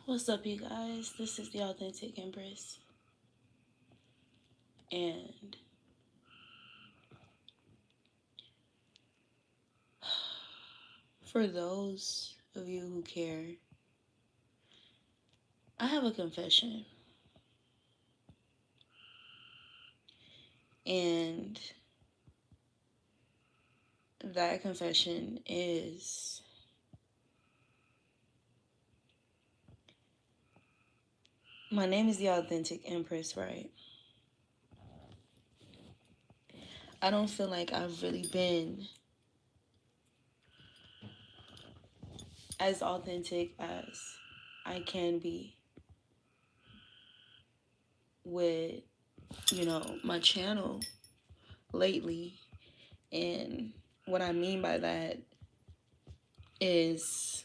What's up, you guys? This is the Authentic Empress. And for those of you who care, I have a confession. And that confession is my name is the Authentic Empress, right? I don't feel like I've really been as authentic as I can be with, my channel lately. And what I mean by that is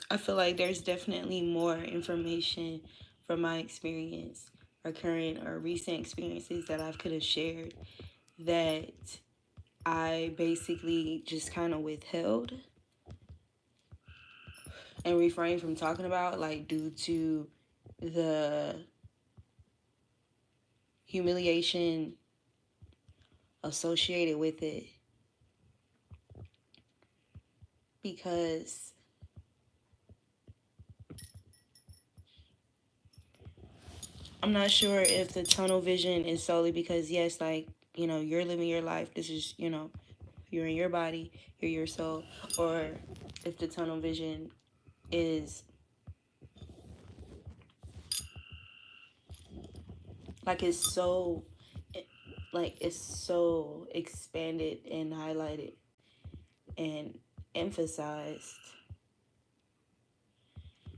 I feel like there's definitely more information from my experience or current or recent experiences that I could have shared that I basically just kind of withheld and refrained from talking about, like, due to the humiliation associated with it. Because I'm not sure if the tunnel vision is solely because, yes, like, you're living your life. This is, you're in your body, you're your soul. Or if the tunnel vision is like it's so expanded and highlighted and emphasized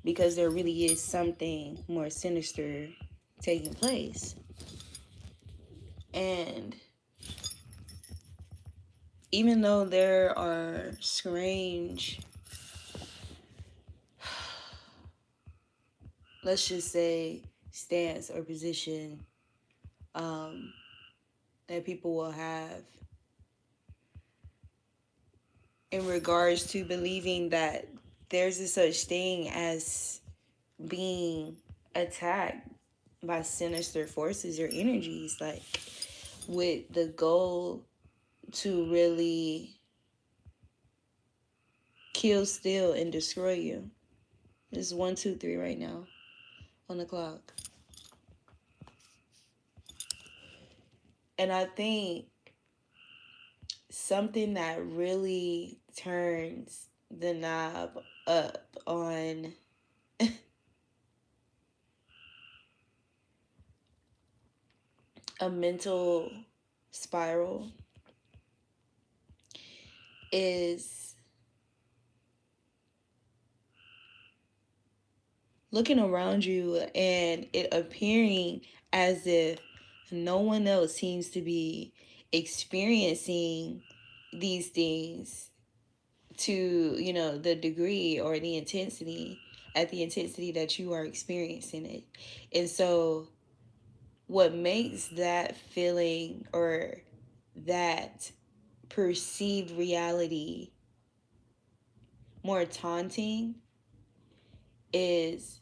because there really is something more sinister taking place. And even though there are strange, let's just say, stance or position that people will have in regards to believing that there's a such thing as being attacked by sinister forces or energies, like with the goal to really kill, steal, and destroy you. It's 1, 2, 3 right now on the clock. And I think something that really turns the knob up on a mental spiral is looking around you and it appearing as if no one else seems to be experiencing these things to, the degree or the intensity, at the intensity that you are experiencing it. And so what makes that feeling or that perceived reality more taunting is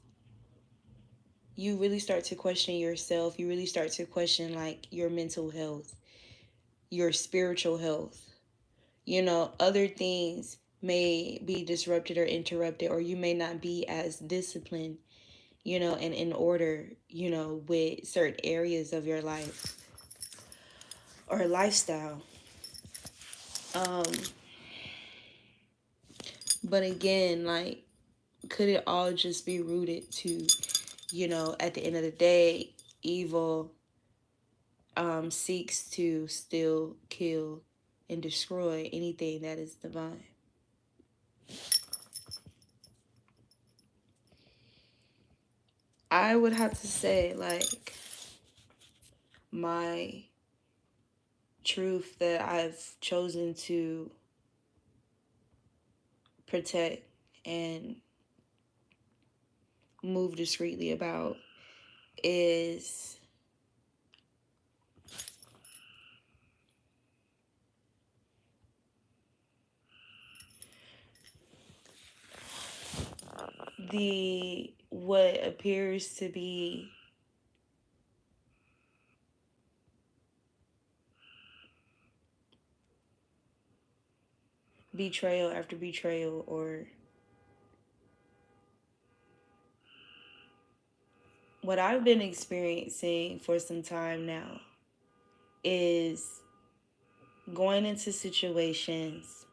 you really start to question yourself. You really start to question, like, your mental health, your spiritual health. Other things may be disrupted or interrupted, or you may not be as disciplined, and in order, with certain areas of your life or lifestyle. But again, like, could it all just be rooted to, at the end of the day, evil seeks to still kill and destroy anything that is divine? I would have to say, like, my truth that I've chosen to protect and move discreetly about is the what appears to be betrayal after betrayal, or what I've been experiencing for some time now is going into situations,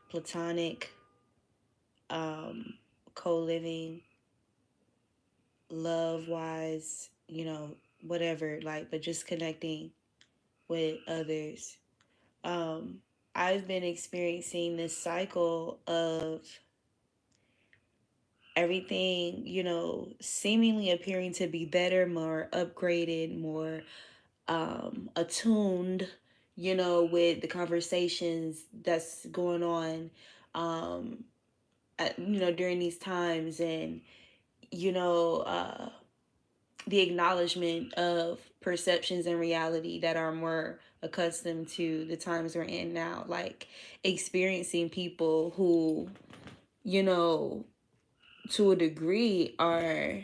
platonic, um, co-living, love wise, whatever, like, but just connecting with others. Um, I've been experiencing this cycle of everything, seemingly appearing to be better, more upgraded, more attuned, with the conversations that's going on, um, during these times, and, you know, uh, the acknowledgement of perceptions and reality that are more accustomed to the times we're in now, like experiencing people who, you know, to a degree are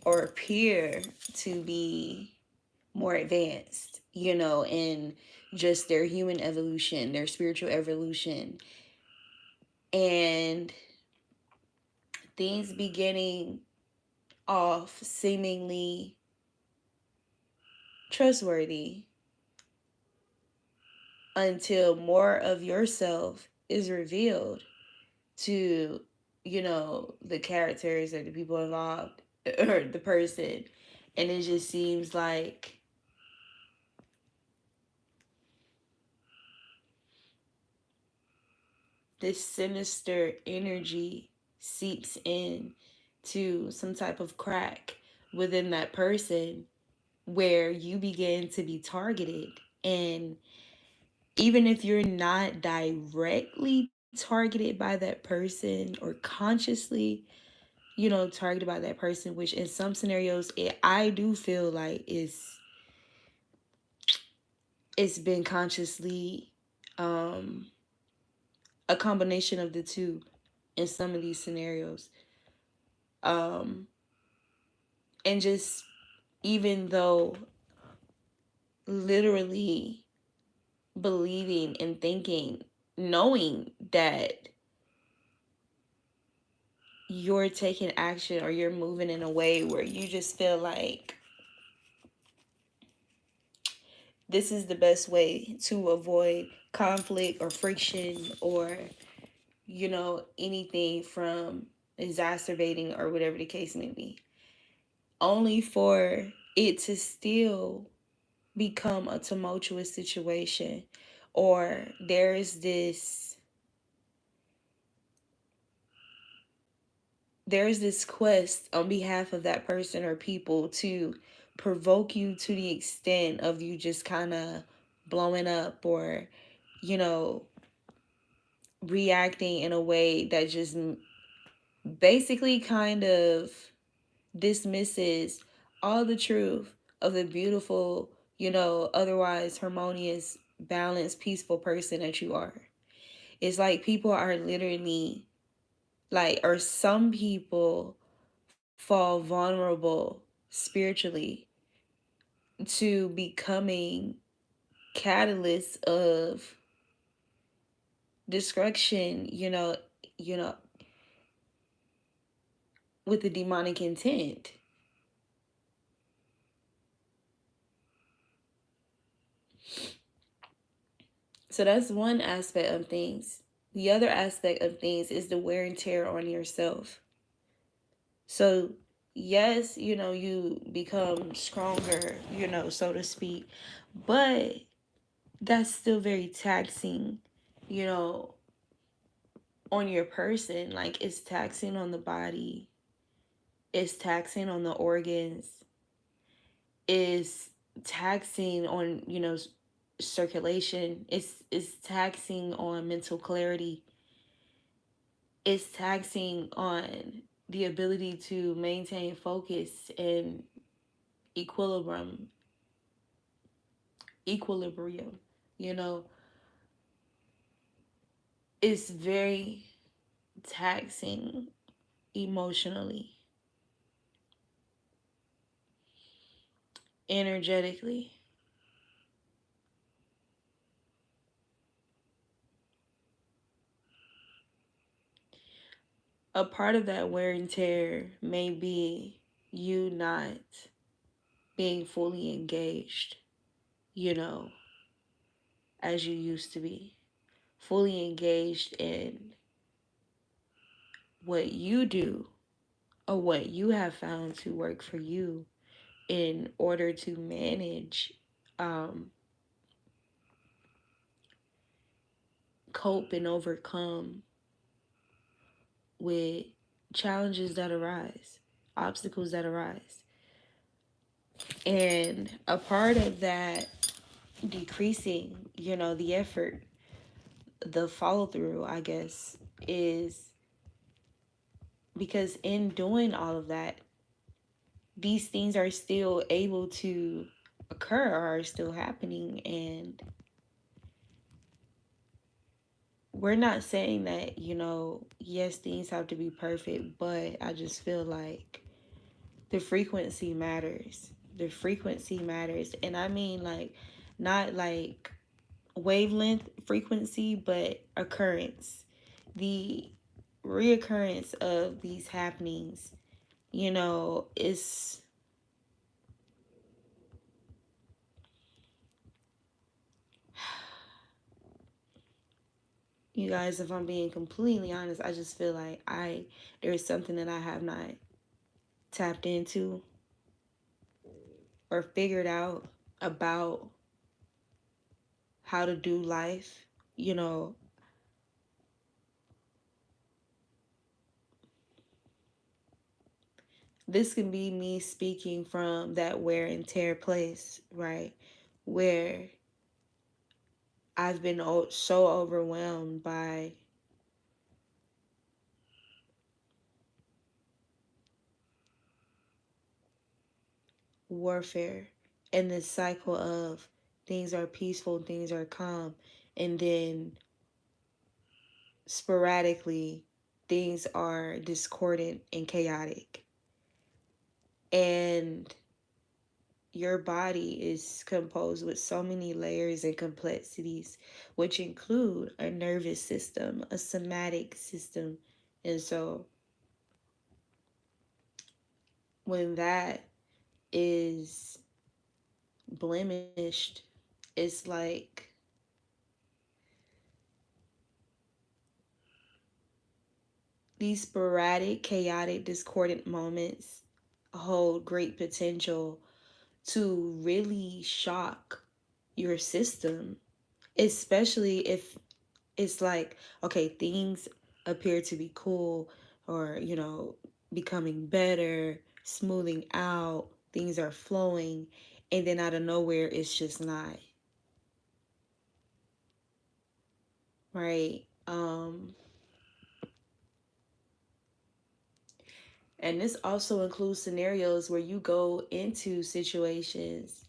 or appear to be more advanced, in just their human evolution, their spiritual evolution, and things beginning off seemingly trustworthy until more of yourself is revealed to, the characters or the people involved or the person. And it just seems like this sinister energy seeps in to some type of crack within that person where you begin to be targeted. And even if you're not directly targeted by that person or consciously, targeted by that person, which in some scenarios I do feel like it's been consciously, um a combination of the two in some of these scenarios. um and just, even though literally believing and thinking, knowing that you're taking action or you're moving in a way where you just feel like this is the best way to avoid conflict or friction, or, anything from exacerbating or whatever the case may be, only for it to still become a tumultuous situation, or there's this quest on behalf of that person or people to provoke you to the extent of you just kind of blowing up, or, you know reacting in a way that just basically kind of dismisses all the truth of the beautiful, otherwise harmonious, balanced, peaceful person that you are. It's like people are literally, like, or some people fall vulnerable spiritually to becoming catalysts of destruction, you know, with a demonic intent. So that's one aspect of things. The other aspect of things is the wear and tear on yourself. So, yes, you become stronger, so to speak, but that's still very taxing, you know, on your person. Like, it's taxing on the body, it's taxing on the organs, it's taxing on, circulation, it's taxing on mental clarity, it's taxing on the ability to maintain focus and equilibrium equilibrium you know it's very taxing emotionally, energetically. A part of that wear and tear may be you not being fully engaged, you know, as you used to be. Fully engaged in what you do or what you have found to work for you in order to manage, um, cope, and overcome with challenges that arise, obstacles that arise. And a part of that decreasing, the effort, the follow through, I guess, is because in doing all of that, these things are still able to occur or are still happening. And we're not saying that, yes, things have to be perfect, but I just feel like the frequency matters. The frequency matters. And I mean, like, not like wavelength frequency, but occurrence. The reoccurrence of these happenings, is you guys, if I'm being completely honest, I just feel like there's something that I have not tapped into or figured out about how to do life. You know, this can be me speaking from that wear and tear place, right? Where I've been so overwhelmed by warfare and this cycle of things are peaceful, things are calm, and then sporadically things are discordant and chaotic. And your body is composed with so many layers and complexities, which include a nervous system, a somatic system. And so when that is blemished, it's like these sporadic, chaotic, discordant moments hold great potential to really shock your system, especially if it's like, okay, things appear to be cool or, becoming better, smoothing out, things are flowing, and then out of nowhere, it's just not, right? And this also includes scenarios where you go into situations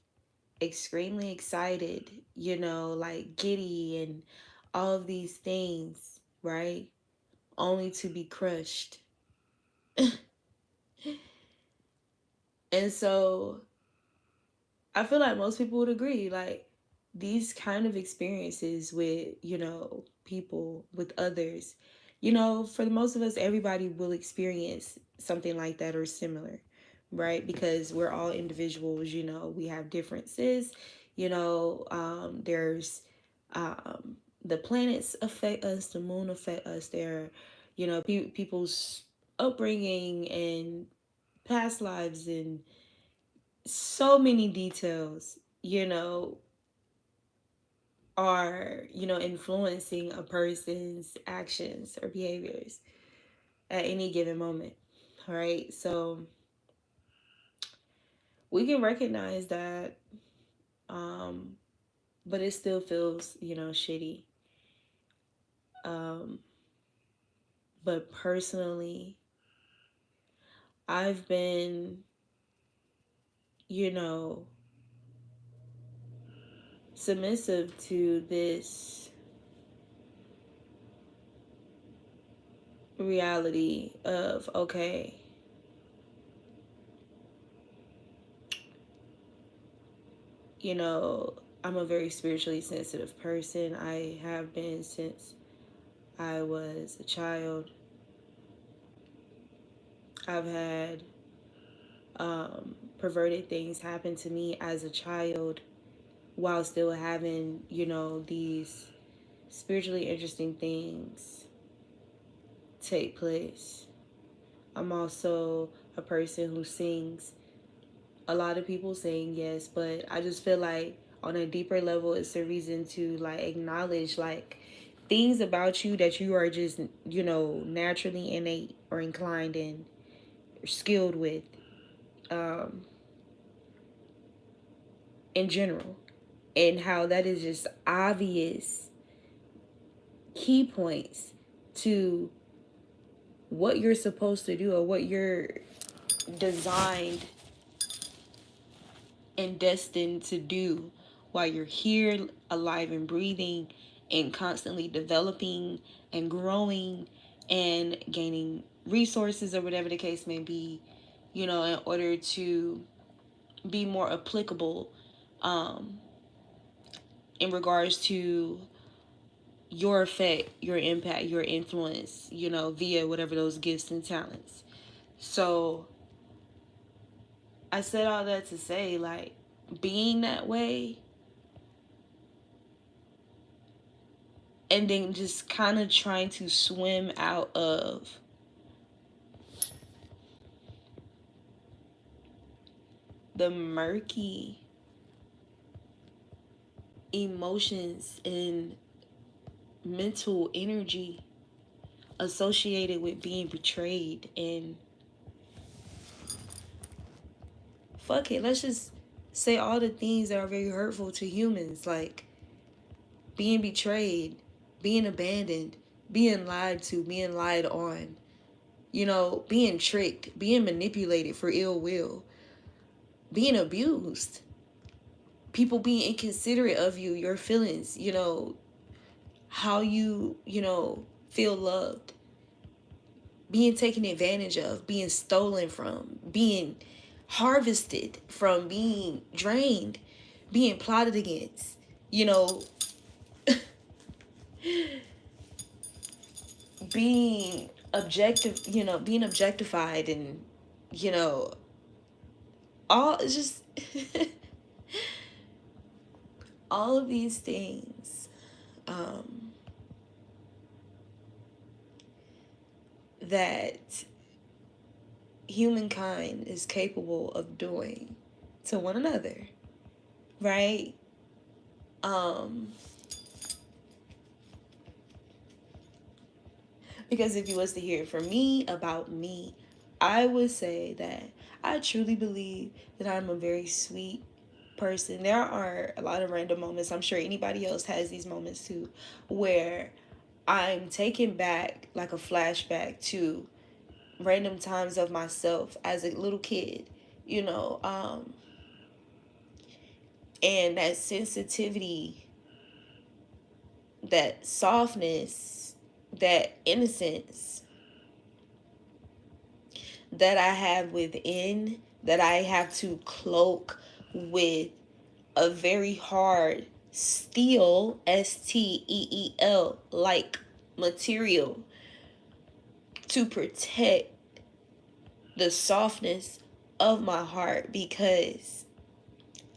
extremely excited, like giddy and all of these things, right? Only to be crushed. And so I feel like most people would agree, like these kind of experiences with, people, with others, for the most of us, everybody will experience something like that or similar, right? Because we're all individuals, we have differences, there's the planets affect us, the moon affect us, there, people's upbringing and past lives and so many details, are, influencing a person's actions or behaviors at any given moment. All right. So we can recognize that, um, but it still feels, shitty. Um, but personally, I've been, you know, submissive to this reality of, okay, you know, I'm a very spiritually sensitive person. I have been since I was a child. I've had perverted things happen to me as a child while still having, these spiritually interesting things take place. I'm also a person who sings. A lot of people sing, yes, but I just feel like on a deeper level, it's a reason to like acknowledge like things about you that you are just, naturally innate or inclined in, or skilled with, um, in general, and how that is just obvious key points to what you're supposed to do or what you're designed and destined to do while you're here, alive and breathing, and constantly developing and growing and gaining resources or whatever the case may be, in order to be more applicable, um, in regards to your effect, your impact, your influence, via whatever those gifts and talents. So I said all that to say, like, being that way and then just kind of trying to swim out of the murky emotions and mental energy associated with being betrayed. And fuck it, let's just say all the things that are very hurtful to humans, like being betrayed, being abandoned, being lied to, being lied on, being tricked, being manipulated for ill will, being abused, people being inconsiderate of you, your feelings, how you, feel loved, being taken advantage of, being stolen from, being harvested from, being drained, being plotted against, you know, being being objectified and, you know, all it's just all of these things that humankind is capable of doing to one another, right? Um, because if you was to hear from me about me, I would say that I truly believe that I'm a very sweet person. There are a lot of random moments. I'm sure anybody else has these moments too, where I'm taken back, like a flashback to random times of myself as a little kid, you know, and that sensitivity, that softness, that innocence that I have within, that I have to cloak with a very hard steel, steel, like material to protect the softness of my heart, because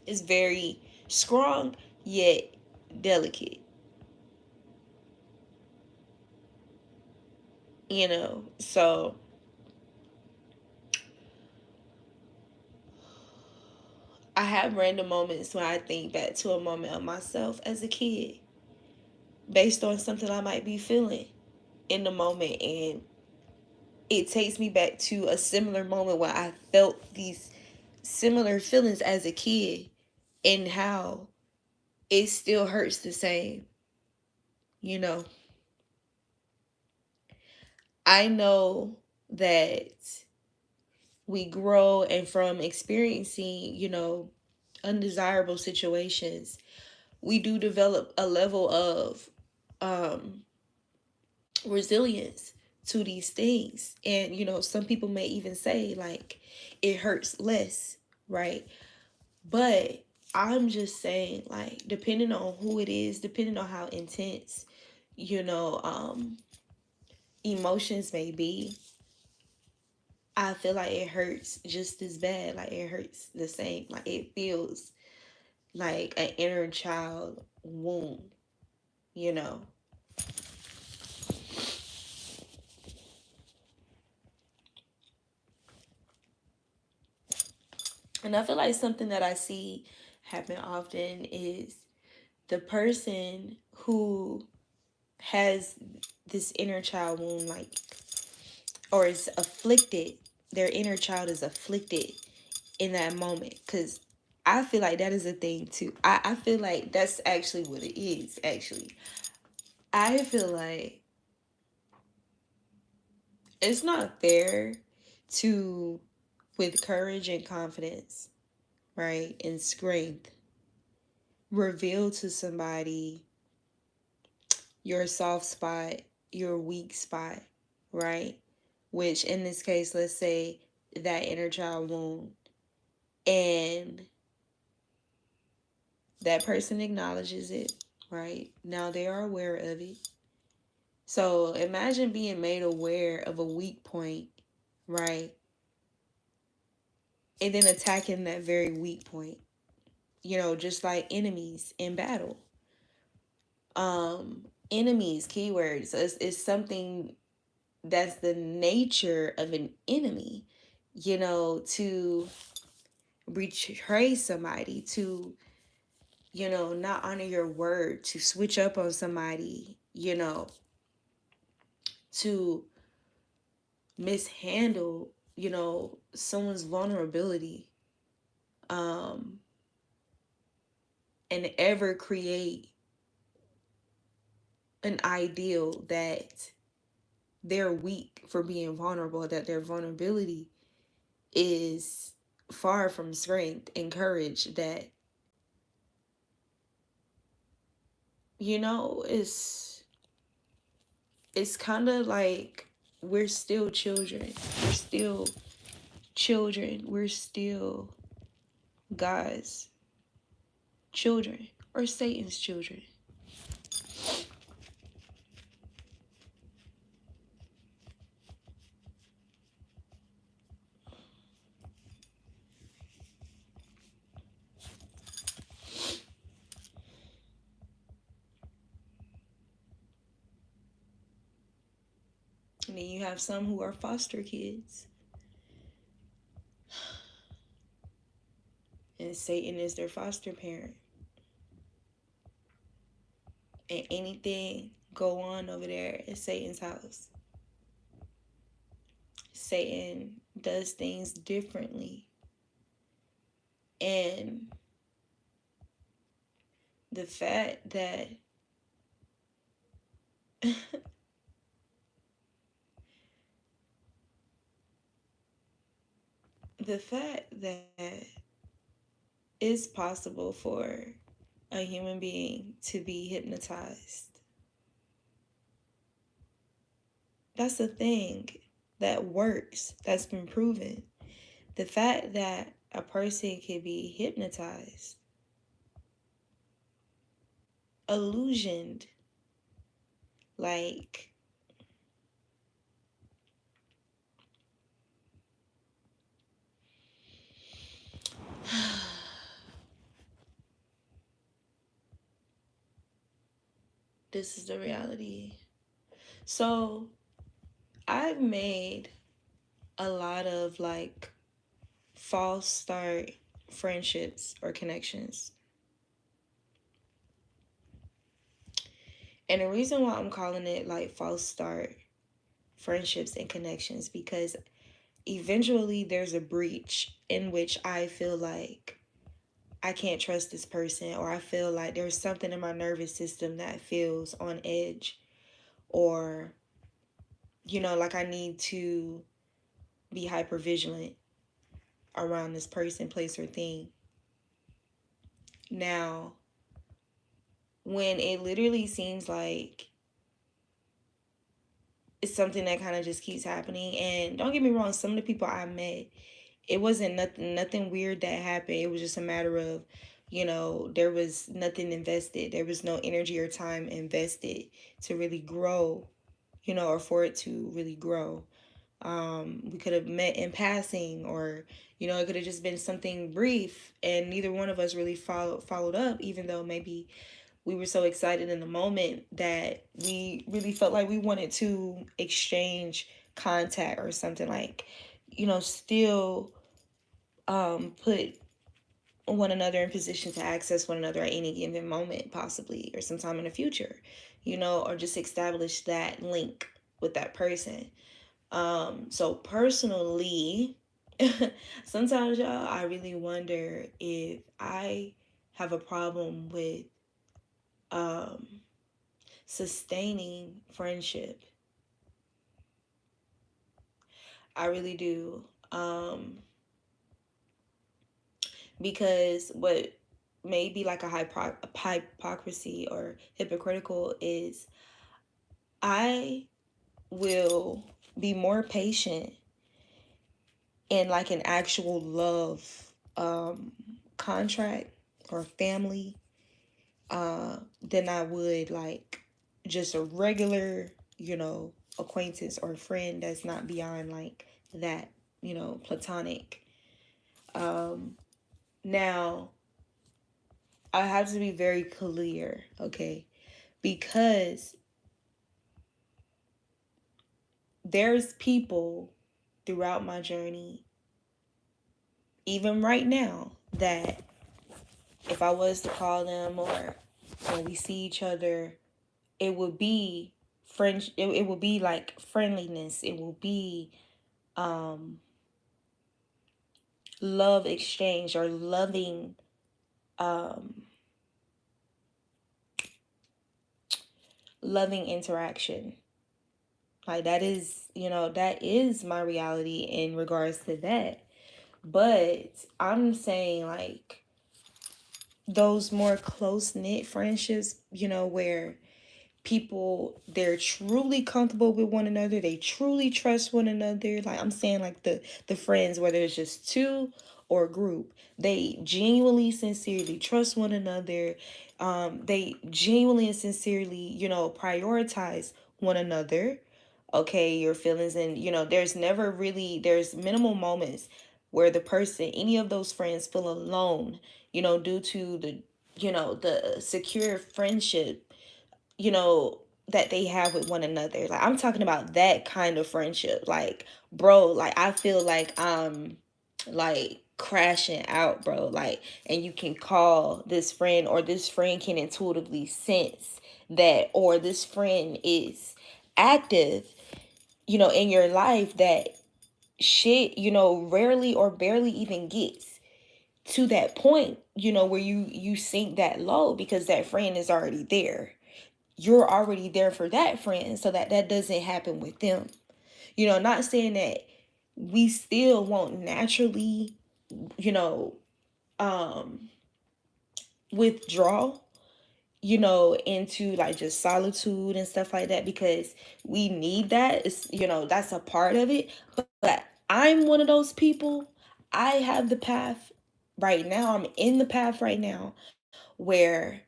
it's very strong yet delicate, So I have random moments when I think back to a moment of myself as a kid based on something I might be feeling in the moment, and it takes me back to a similar moment where I felt these similar feelings as a kid, and how it still hurts the same. you know I know that we grow, and from experiencing, undesirable situations, we do develop a level of um, resilience to these things. And, some people may even say, like, it hurts less, right? But I'm just saying, like, depending on who it is, depending on how intense, emotions may be, I feel like it hurts just as bad. Like, it hurts the same. Like, it feels like an inner child wound, you know. And I feel like something that I see happen often is the person who has this inner child wound, like, or is afflicted, their inner child is afflicted in that moment. Because I feel like that is a thing too. I feel like that's actually what it is, actually. I feel like it's not fair to, with courage and confidence, right, and strength, reveal to somebody your soft spot, your weak spot, right? Which in this case, let's say that inner child wound, and that person acknowledges it, right? Now they are aware of it. So imagine being made aware of a weak point, right? And then attacking that very weak point, just like enemies in battle. Enemies, keywords, is something that's the nature of an enemy, to betray somebody, to, not honor your word, to switch up on somebody, to mishandle, someone's vulnerability, um, and ever create an ideal that they're weak for being vulnerable, that their vulnerability is far from strength and courage, that, it's kind of like we're still children. We're still children. We're still God's children or Satan's children. And then you have some who are foster kids, and Satan is their foster parent. And anything go on over there in Satan's house. Satan does things differently. And the fact that the fact that it's possible for a human being to be hypnotized. That's a thing that works, that's been proven. The fact that a person can be hypnotized, illusioned, like, this is the reality. So I've made a lot of, like, false start friendships or connections. And the reason why I'm calling it, like, false start friendships and connections, because eventually there's a breach in which I feel like I can't trust this person, or I feel like there's something in my nervous system that feels on edge, or, like I need to be hyper vigilant around this person, place, or thing. Now, when it literally seems like it's something that kind of just keeps happening. And don't get me wrong, some of the people I met, it wasn't nothing weird that happened. It was just a matter of, there was nothing invested. There was no energy or time invested to really grow, or for it to really grow. We could have met in passing, or it could have just been something brief, and neither one of us really followed up, even though maybe we were so excited in the moment that we really felt like we wanted to exchange contact or something, like, still put one another in position to access one another at any given moment, possibly, or sometime in the future, or just establish that link with that person. So personally, sometimes, y'all, I really wonder if I have a problem with um sustaining friendship. I really do. Because what may be like a hypocrisy or hypocritical is I will be more patient in like an actual love contract or family than I would like just a regular, acquaintance or friend that's not beyond like that, platonic. Um, Now, I have to be very clear, okay? Because there's people throughout my journey, even right now, that if I was to call them or when we see each other, it would be friend. It would be like friendliness. It will be um, love exchange or um, loving interaction. Like that is my reality in regards to that. But I'm saying like those more close knit friendships, where people, they're truly comfortable with one another, they truly trust one another. Like I'm saying, like the friends, whether it's just two or group, they genuinely sincerely trust one another. They genuinely and sincerely, prioritize one another, okay, your feelings. And there's minimal moments where the person, any of those friends, feel alone, due to the secure friendship, that they have with one another. Like I'm talking about that kind of friendship. Like, bro, like I feel like I'm like crashing out, bro. Like, and you can call this friend, or this friend can intuitively sense that, or this friend is active, in your life, that shit, rarely or barely even gets to that point, where you sink that low, because that friend is already there. You're already there for that friend, so that doesn't happen with them. Not saying that we still won't naturally, you know, um, withdraw, into like just solitude and stuff like that, because we need that. It's, that's a part of it. But I'm one of those people. I have the path right now. I'm in the path right now where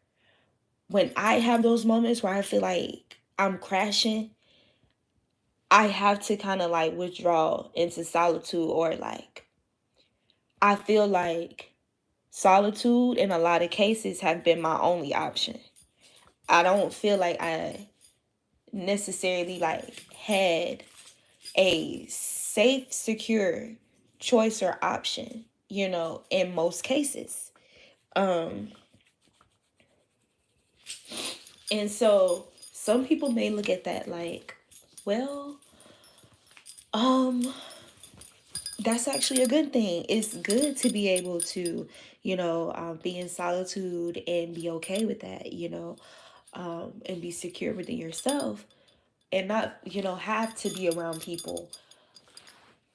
when I have those moments where I feel like I'm crashing, I have to kind of like withdraw into solitude, or like I feel like solitude in a lot of cases have been my only option. I don't feel like I necessarily like had a safe, secure choice or option, in most cases. Um and so some people may look at that like, well, um that's actually a good thing. It's good to be able to, be in solitude and be okay with that, and be secure within yourself, and not, have to be around people.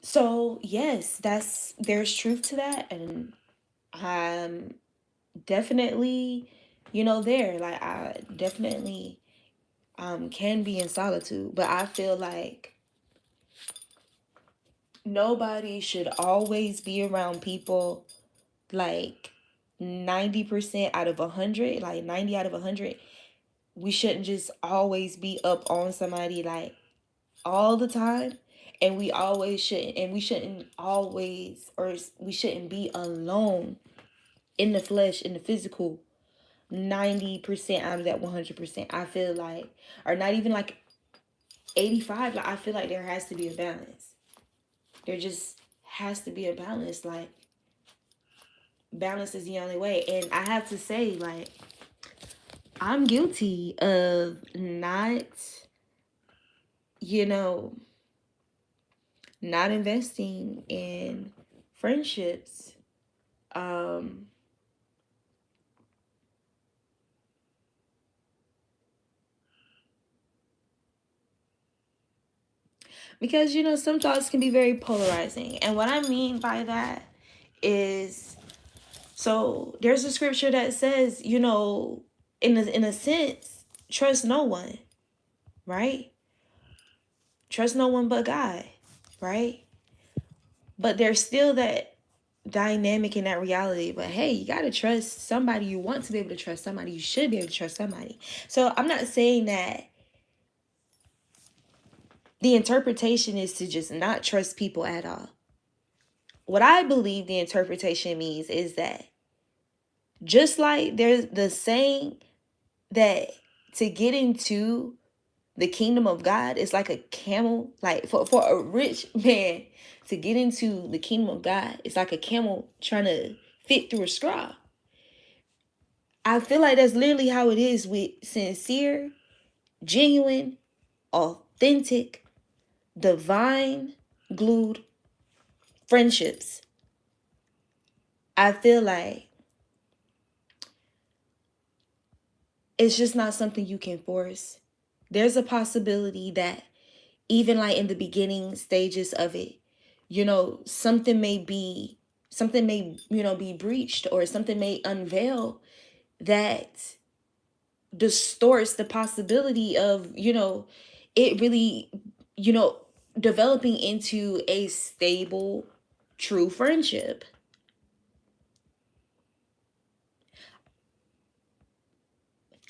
So yes, there's truth to that, and I'm definitely, there. Like I definitely can be in solitude. But I feel like nobody should always be around people like 90% out of 100, like 90 out of 100. We shouldn't just always be up on somebody like all the time. And we shouldn't always, or we shouldn't be alone in the flesh, in the physical 90% out of that 100%. I feel like, or not even like 85, like I feel like there has to be a balance. There just has to be a balance. Like, balance is the only way. And I have to say, like, I'm guilty of not, you know, not investing in friendships. Um, because, some thoughts can be very polarizing. And what I mean by that is, so there's a scripture that says, in a sense, trust no one, right? Trust no one but God, right? But there's still that dynamic in that reality. But hey, you got to trust somebody. You want to be able to trust somebody. You should be able to trust somebody. So I'm not saying that the interpretation is to just not trust people at all. What I believe the interpretation means is that, just like there's the saying that to get into the kingdom of God is like a camel, like for a rich man to get into the kingdom of God, it's like a camel trying to fit through a straw. I feel like that's literally how it is with sincere, genuine, authentic, divine, glued friendships. I feel like it's just not something you can force. There's a possibility that even like in the beginning stages of it, something may, be breached, or something may unveil that distorts the possibility of, it really, you know, developing into a stable, true friendship.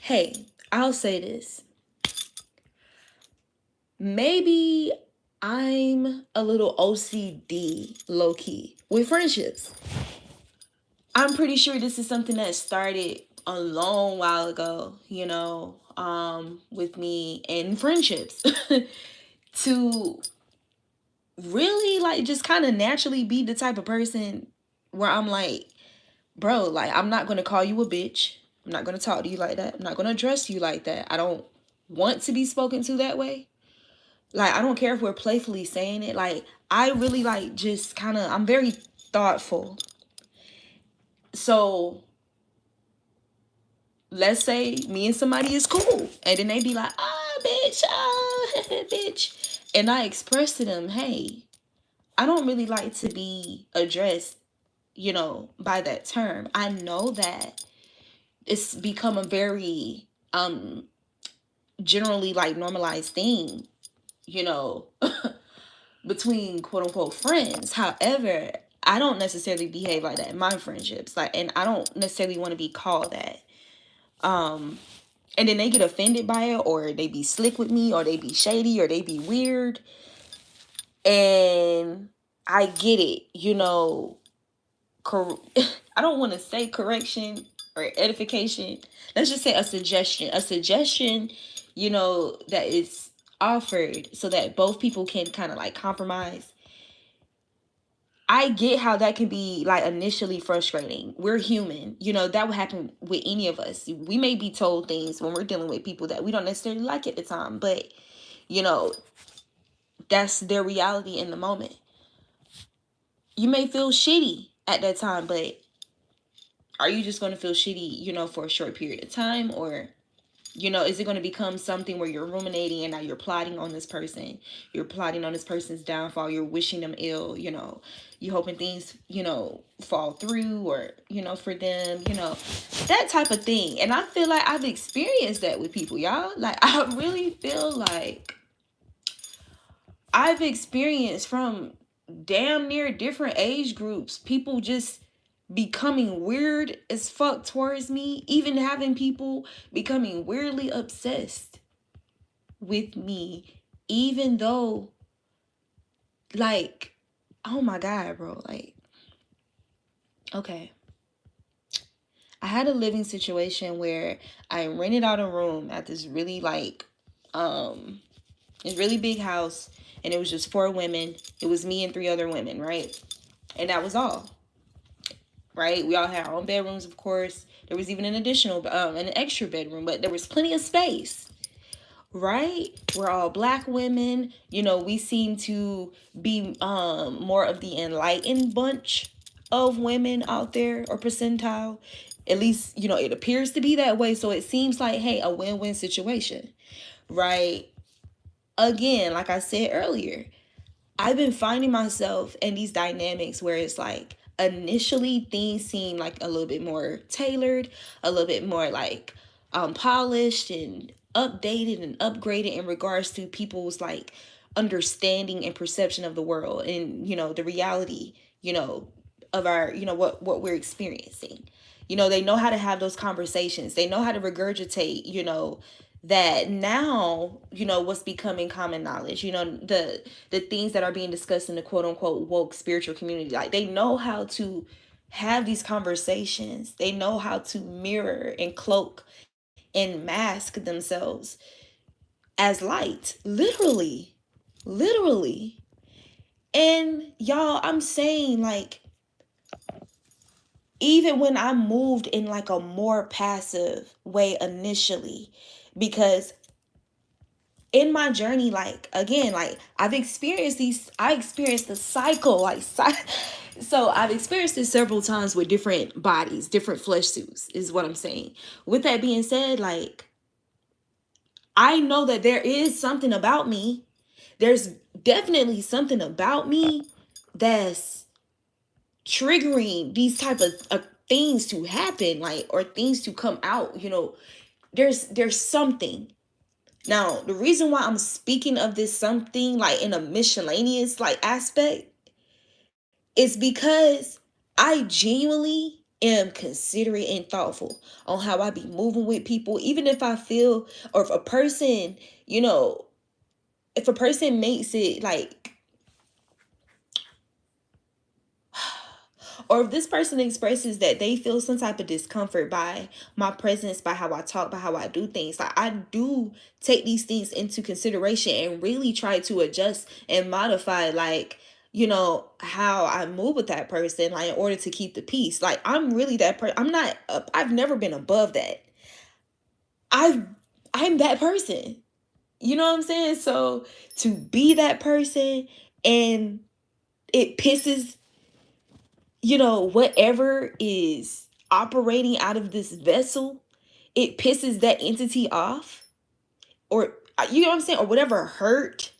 Hey, I'll say this. Maybe I'm a little OCD, low key, with friendships. I'm pretty sure this is something that started a long while ago, with me and friendships. To really like just kind of naturally be the type of person where I'm like, bro, like I'm not going to call you a bitch. I'm not going to talk to you like that. I'm not going to address you like that. I don't want to be spoken to that way. Like, I don't care if we're playfully saying it. Like, I really like just kind of, I'm very thoughtful. So let's say me and somebody is cool, and then they be like, bitch, bitch. And I express to them, hey, I don't really like to be addressed, by that term. I know that it's become a very generally like normalized thing, you know, between quote unquote friends. However, I don't necessarily behave like that in my friendships. Like, and I don't necessarily want to be called that. And then they get offended by it, or they be slick with me, or they be shady, or they be weird. And I get it, I don't want to say correction or edification. Let's just say a suggestion. A suggestion, that is offered so that both people can kind of like compromise. I get how that can be like initially frustrating. We're human. That would happen with any of us. We may be told things when we're dealing with people that we don't necessarily like at the time, but you know, that's their reality in the moment. You may feel shitty at that time, but are you just going to feel shitty, for a short period of time? Or Is it going to become something where you're ruminating and now you're plotting on this person? You're plotting on this person's downfall. You're wishing them ill, you hoping things, fall through, or, for them, that type of thing. And I feel like I've experienced that with people, y'all. Like, I really feel like I've experienced from damn near different age groups, people just becoming weird as fuck towards me, even having people becoming weirdly obsessed with me, even though, like, oh my God, bro, like, okay. I had a living situation where I rented out a room at this really, like, this really big house, and it was just 4 women. It was me and 3 other women, right? And that was all. Right? We all had our own bedrooms, of course. There was even an extra bedroom, but there was plenty of space. Right? We're all Black women. We seem to be more of the enlightened bunch of women out there, or percentile. At least, it appears to be that way. So it seems like, hey, a win-win situation. Right? Again, like I said earlier, I've been finding myself in these dynamics where it's like, initially things seem like a little bit more tailored, a little bit more like polished and updated and upgraded in regards to people's like understanding and perception of the world, and the reality, of our, what we're experiencing. They know how to have those conversations. They know how to regurgitate, that now, what's becoming common knowledge, the things that are being discussed in the quote unquote woke spiritual community. Like, they know how to have these conversations. They know how to mirror and cloak and mask themselves as light, literally. And y'all, I'm saying, like, even when I moved in like a more passive way initially, because in my journey, like, again, like, I experienced the cycle, like, so I've experienced it several times with different bodies, different flesh suits, is what I'm saying. With that being said, like, I know that there is something about me. There's definitely something about me that's triggering these type of things to happen, like, or things to come out, there's something. Now, the reason why I'm speaking of this something, like, in a miscellaneous, like, aspect, is because I genuinely am considerate and thoughtful on how I be moving with people, even if I feel, or if a person, if a person makes it like, or if this person expresses that they feel some type of discomfort by my presence, by how I talk, by how I do things, like, I do take these things into consideration and really try to adjust and modify, like, how I move with that person, like, in order to keep the peace. Like, I'm really that person. I'm not, I've never been above that. I'm that person. You know what I'm saying? So to be that person, and it pisses, whatever is operating out of this vessel, it pisses that entity off, or, you know what I'm saying, or whatever hurt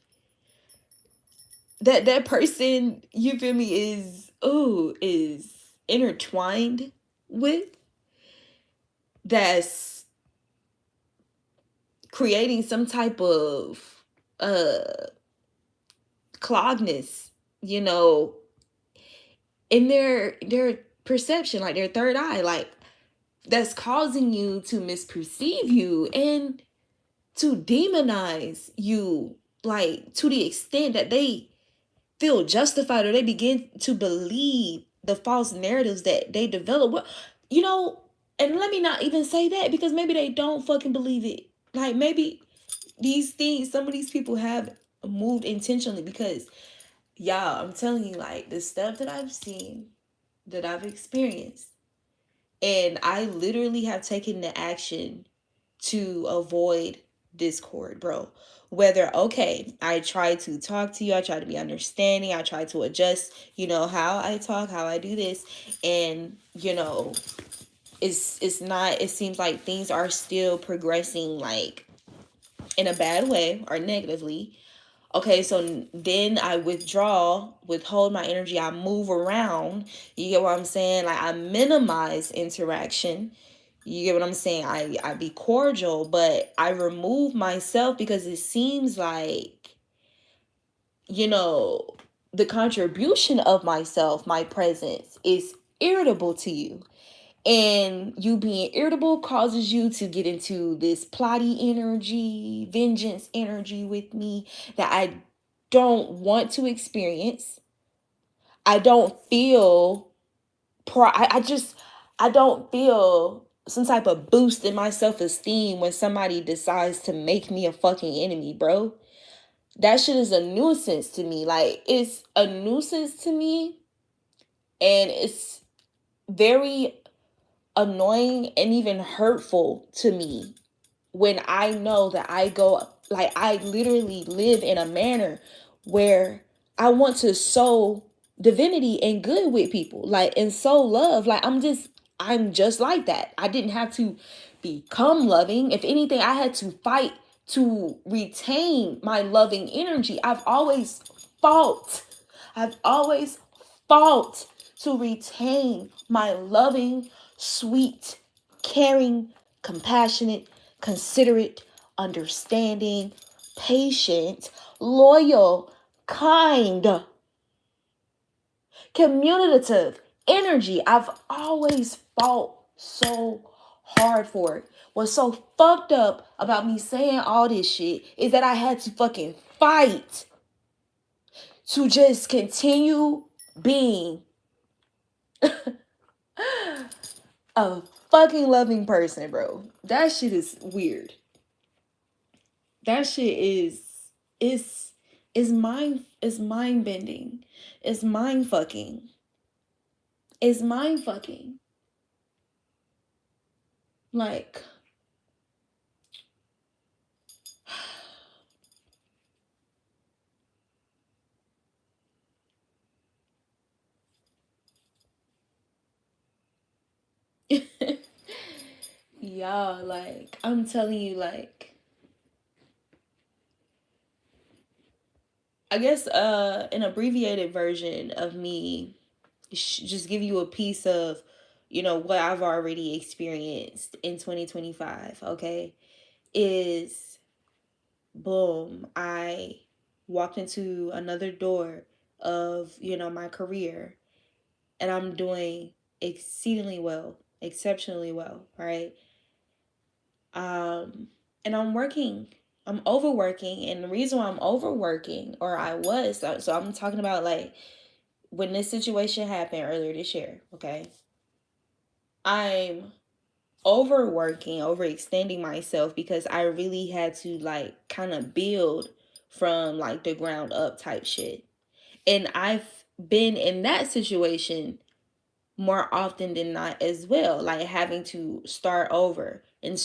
that person, you feel me, is intertwined with, that's creating some type of clogness, in their perception, like their third eye, like, that's causing you to misperceive you and to demonize you, like, to the extent that they feel justified, or they begin to believe the false narratives that they develop. Well, and let me not even say that, because maybe they don't fucking believe it. Like, maybe these things, some of these people have moved intentionally, because, y'all, I'm telling you, like, the stuff that I've seen, that I've experienced, and I literally have taken the action to avoid discord, bro. Whether, okay, I try to talk to you, I try to be understanding, I try to adjust, how I talk, how I do this, and, it's not, it seems like things are still progressing like in a bad way or negatively. Okay, so then I withhold my energy, I move around. You get what I'm saying? Like, I minimize interaction. You get what I'm saying? I be cordial, but I remove myself because it seems like, you know, the contribution of myself, my presence, is irritable to you. And you being irritable causes you to get into this plotty energy, vengeance energy with me that I don't want to experience. I don't feel I don't feel some type of boost in my self-esteem when somebody decides to make me a fucking enemy, bro. That shit is a nuisance to me. Like, it's a nuisance to me, and it's very annoying and even hurtful to me when I know that I go, like, I literally live in a manner where I want to sow divinity and good with people, like, and sow love. Like, I'm just like that. I didn't have to become loving. If anything, I had to fight to retain my loving energy. Fought. I've always fought to retain my loving, sweet, caring, compassionate, considerate, understanding, patient, loyal, kind, communicative energy. I've always fought so hard for it. What's so fucked up about me saying all this shit is that I had to fucking fight to just continue being a fucking loving person, bro. That shit is weird. That shit is mind bending. It's mind fucking. It's mind fucking. Like, yeah, like, I'm telling you, like, I guess an abbreviated version of me just give you a piece of, what I've already experienced in 2025, okay? Is, boom, I walked into another door of, my career, and I'm doing exceedingly well, exceptionally well, right? And I'm overworking, and the reason why I'm overworking, or I was, so I'm talking about, like, when this situation happened earlier this year, okay? I'm overworking, overextending myself because I really had to, like, kind of build from, like, the ground up type shit. And I've been in that situation more often than not as well, like having to start over and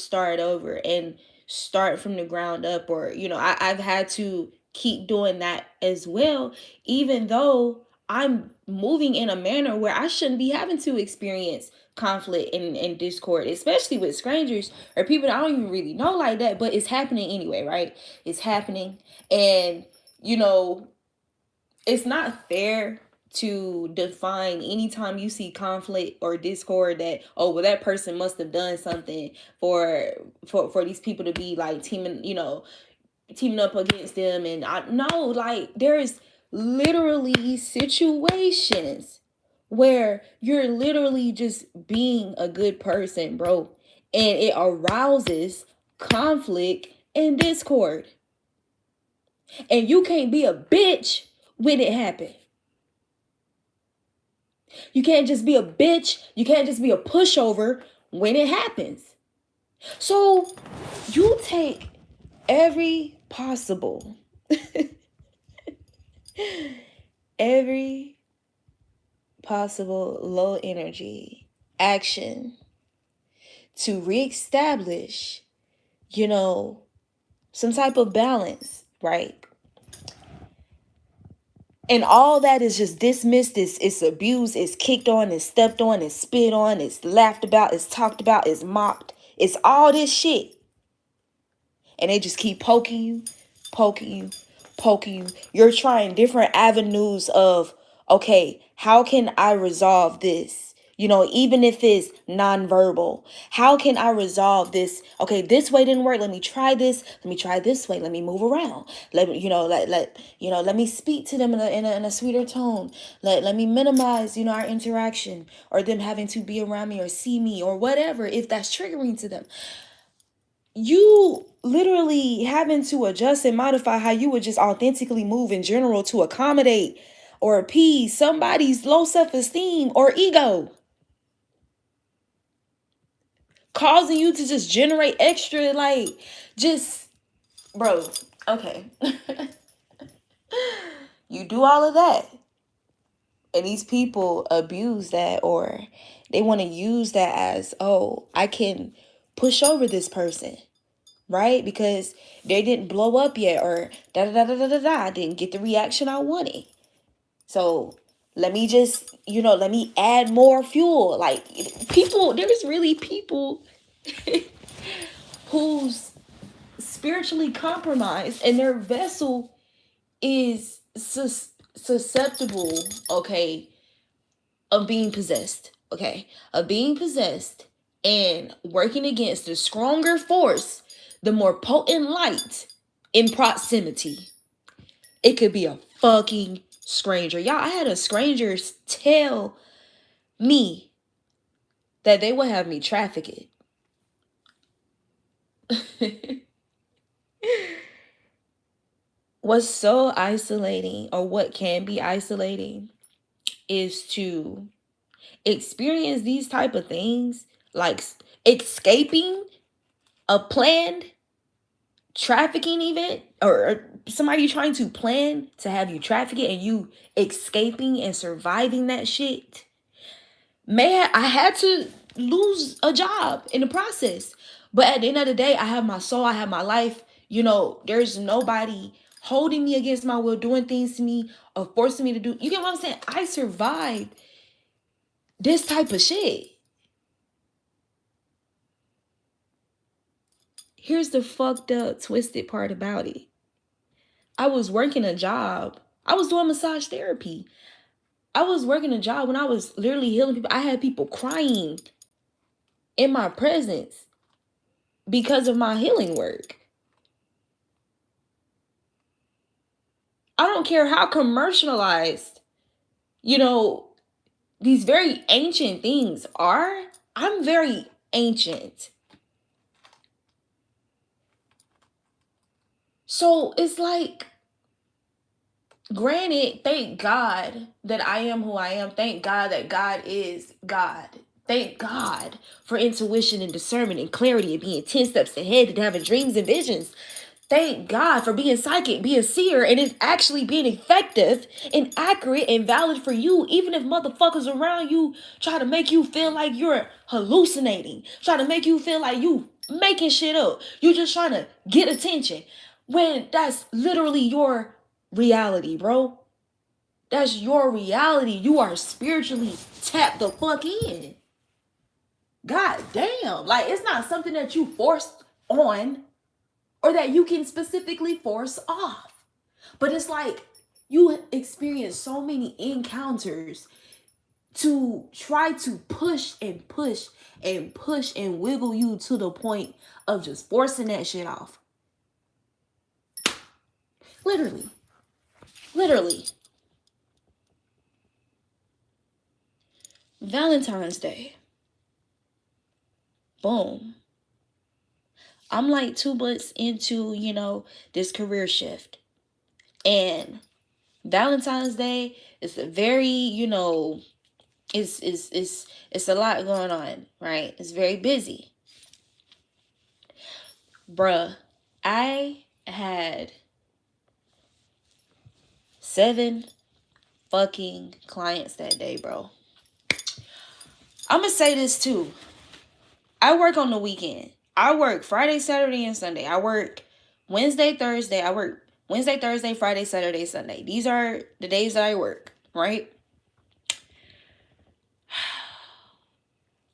start from the ground up, or I've had to keep doing that as well, even though I'm moving in a manner where I shouldn't be having to experience conflict and discord, especially with strangers or people that I don't even really know like that, but it's happening anyway, right? It's happening. And you know it's not fair to define anytime you see conflict or discord that, oh, well, that person must have done something for these people to be like teaming up against them. And I know, like, there is literally situations where you're literally just being a good person, bro, and it arouses conflict and discord, and you can't be a bitch when it happens. You can't just be a bitch. You can't just be a pushover when it happens. So you take every possible, every possible low energy action to reestablish, some type of balance, right? And all that is just dismissed, it's abused, it's kicked on, it's stepped on, it's spit on, it's laughed about, it's talked about, it's mocked. It's all this shit. And they just keep poking you, poking you, poking you. You're trying different avenues of, okay, how can I resolve this? You know, even if it's nonverbal, how can I resolve this? Okay, this way didn't work. Let me try this. Let me try this way. Let me move around. Let me, let me speak to them in a sweeter tone. Let me minimize, our interaction or them having to be around me or see me or whatever if that's triggering to them. You literally having to adjust and modify how you would just authentically move in general to accommodate or appease somebody's low self-esteem or ego, causing you to just generate extra, like, just, bro, okay. You do all of that, and these people abuse that, or they want to use that as, oh, I can push over this person, right? Because they didn't blow up yet, or da da da da da da da. I didn't get the reaction I wanted. So let me just, let me add more fuel. Like, people, there's really people who's spiritually compromised and their vessel is susceptible, okay, of being possessed, okay, of being possessed and working against the stronger force, the more potent light in proximity. It could be a fucking stranger. Y'all, I had a stranger tell me that they would have me trafficked. What's so isolating, or what can be isolating, is to experience these type of things, like escaping a planned trafficking event, or somebody trying to plan to have you traffic it and you escaping and surviving that shit. I had to lose a job in the process, but at the end of the day, I have my soul, I have my life. There's nobody holding me against my will, doing things to me or forcing me to do. You get what I'm saying? I survived this type of shit. Here's the fucked up, twisted part about it. I was working a job. I was doing massage therapy. I was working a job when I was literally healing people. I had people crying in my presence because of my healing work. I don't care how commercialized, these very ancient things are. I'm very ancient. So it's like, granted, thank God that I am who I am. Thank God that God is God. Thank God for intuition and discernment and clarity and being 10 steps ahead and having dreams and visions. Thank God for being psychic, being seer, and it actually being effective and accurate and valid for you, even if motherfuckers around you try to make you feel like you're hallucinating, try to make you feel like you making shit up. You just trying to get attention, when that's literally your reality, bro. That's your reality. You are spiritually tapped the fuck in. God damn. Like, it's not something that you forced on or that you can specifically force off. But it's like you experience so many encounters to try to push and push and push and wiggle you to the point of just forcing that shit off. Literally. Literally. Valentine's Day. Boom. I'm like 2 months into, this career shift. And Valentine's Day is a very, it's a lot going on, right? It's very busy. Bruh, I had 7 fucking clients that day, bro. I'm gonna say this too. I work on the weekend. I work Friday, Saturday, and Sunday. I work Wednesday, Thursday. I work Wednesday, Thursday, Friday, Saturday, Sunday. These are the days that I work, right?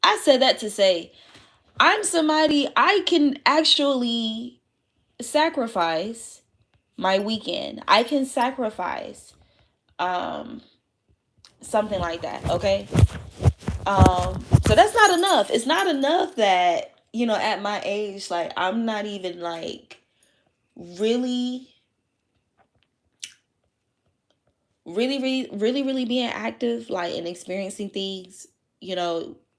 I said that to say I'm somebody I can actually sacrifice my weekend. I can sacrifice um something like that, okay? So that's not enough. It's not enough that, at my age, like I'm not even like really really being active, like, and experiencing things,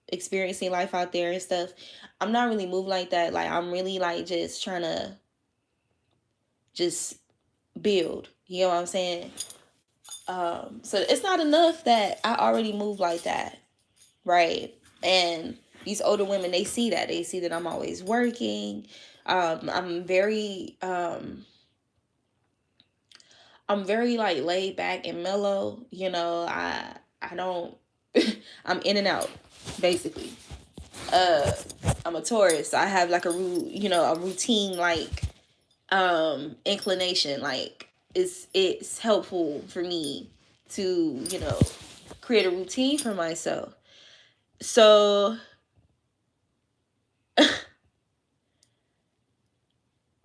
experiencing life out there and stuff. I'm not really moving like that. Like, I'm really like just trying to just build, you know what I'm saying? So it's not enough that I already move like that, right? And these older women, they see that. They see that I'm always working. I'm very like laid back and mellow. I don't I'm in and out, basically. Uh I'm a Taurus. So I have like a routine, like inclination. Like, it's helpful for me to, create a routine for myself. So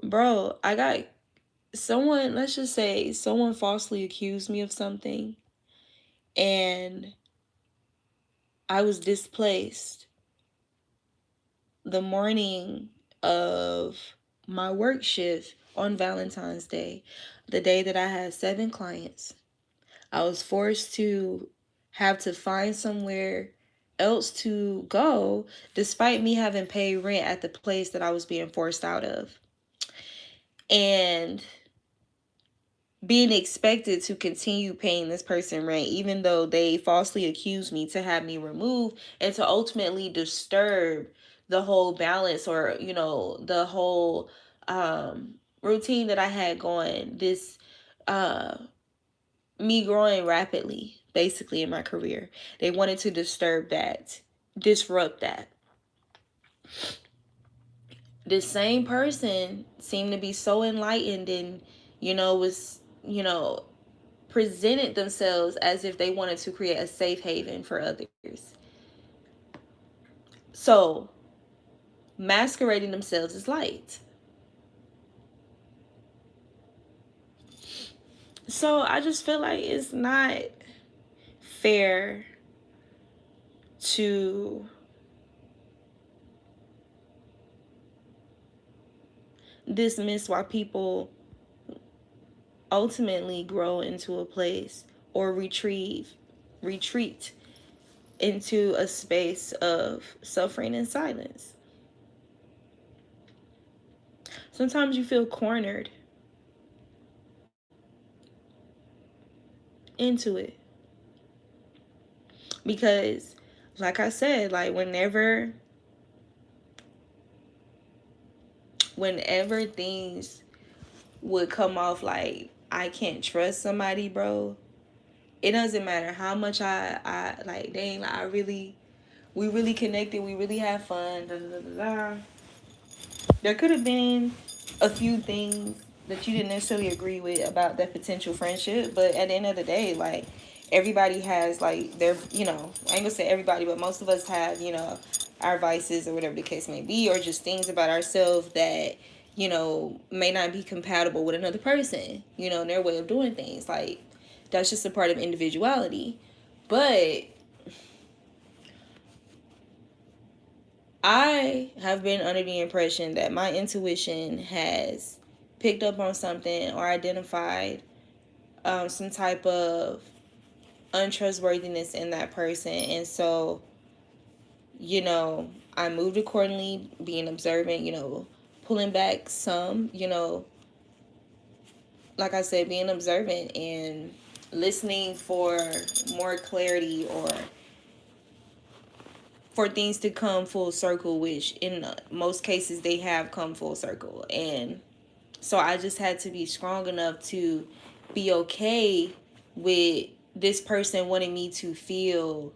bro, I got someone, let's just say someone falsely accused me of something, and I was displaced the morning of my work shift on Valentine's Day, the day that I had 7 clients. I was forced to have to find somewhere else to go, despite me having paid rent at the place that I was being forced out of. And being expected to continue paying this person rent, even though they falsely accused me, to have me removed and to ultimately disturb the whole balance, or the whole routine that I had going. This uh me growing rapidly, basically, in my career. They wanted to disturb that, disrupt that. This same person seemed to be so enlightened, and was presented themselves as if they wanted to create a safe haven for others. So, masquerading themselves as light. So, I just feel like it's not fair to dismiss why people ultimately grow into a place, or retreat into a space of suffering and silence. Sometimes you feel cornered into it because, like I said, like whenever things would come off like I can't trust somebody, bro, it doesn't matter how much I like, dang, like, we really connected, we really had fun, da, da, da, da. There could have been a few things that you didn't necessarily agree with about that potential friendship, but at the end of the day, like, everybody has like their, I ain't gonna say everybody, but most of us have, our vices, or whatever the case may be, or just things about ourselves that, may not be compatible with another person, and their way of doing things. Like, that's just a part of individuality. But I have been under the impression that my intuition has picked up on something, or identified some type of untrustworthiness in that person. And so, I moved accordingly, being observant, pulling back some, like I said, being observant and listening for more clarity, or for things to come full circle, which in most cases they have come full circle. And so I just had to be strong enough to be okay with this person wanting me to feel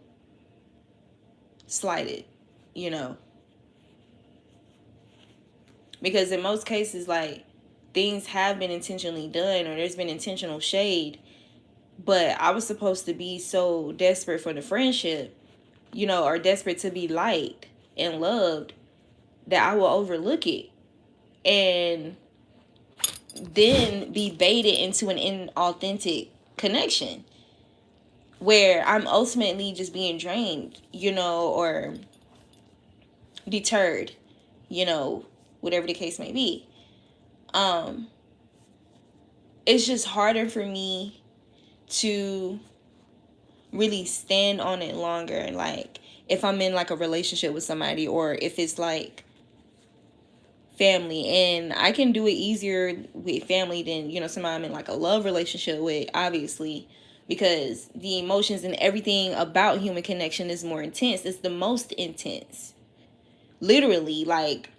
slighted, you know. Because in most cases, like, things have been intentionally done, or there's been intentional shade, but I was supposed to be so desperate for the friendship, or desperate to be liked and loved, that I will overlook it and then be baited into an inauthentic connection where I'm ultimately just being drained, or deterred, you know, whatever the case may be. Um, it's just harder for me to really stand on it longer. Like, if I'm in like a relationship with somebody, or if it's like family, and I can do it easier with family than, somebody I'm in like a love relationship with, obviously, because the emotions and everything about human connection is more intense. It's the most intense. Literally, like,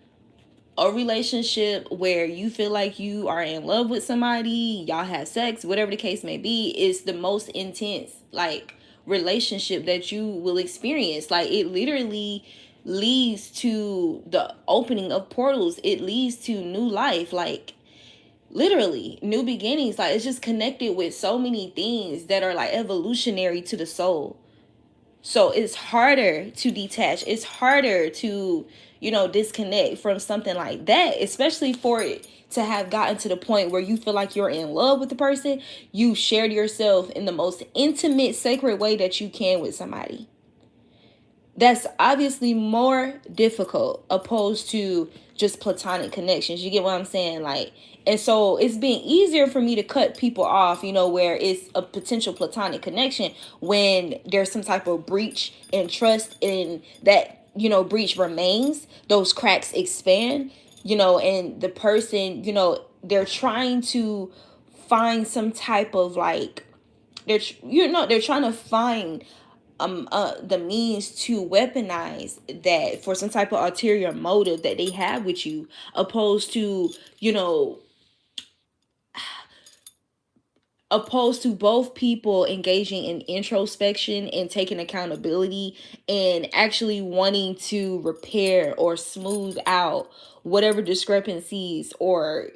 a relationship where you feel like you are in love with somebody, y'all have sex, whatever the case may be, is the most intense, like, relationship that you will experience. Like, it literally leads to the opening of portals. It leads to new life, like, literally new beginnings. Like, it's just connected with so many things that are like evolutionary to the soul. So it's harder to detach. It's harder to, disconnect from something like that, especially for it to have gotten to the point where you feel like you're in love with the person. You shared yourself in the most intimate, sacred way that you can with somebody. That's obviously more difficult opposed to just platonic connections. You get what I'm saying? Like, and so it's been easier for me to cut people off, where it's a potential platonic connection, when there's some type of breach in trust, and that, breach remains, those cracks expand, and the person, they're trying to find some type of like, they're trying to find the means to weaponize that for some type of ulterior motive that they have with you, opposed to, both people engaging in introspection and taking accountability and actually wanting to repair or smooth out whatever discrepancies or,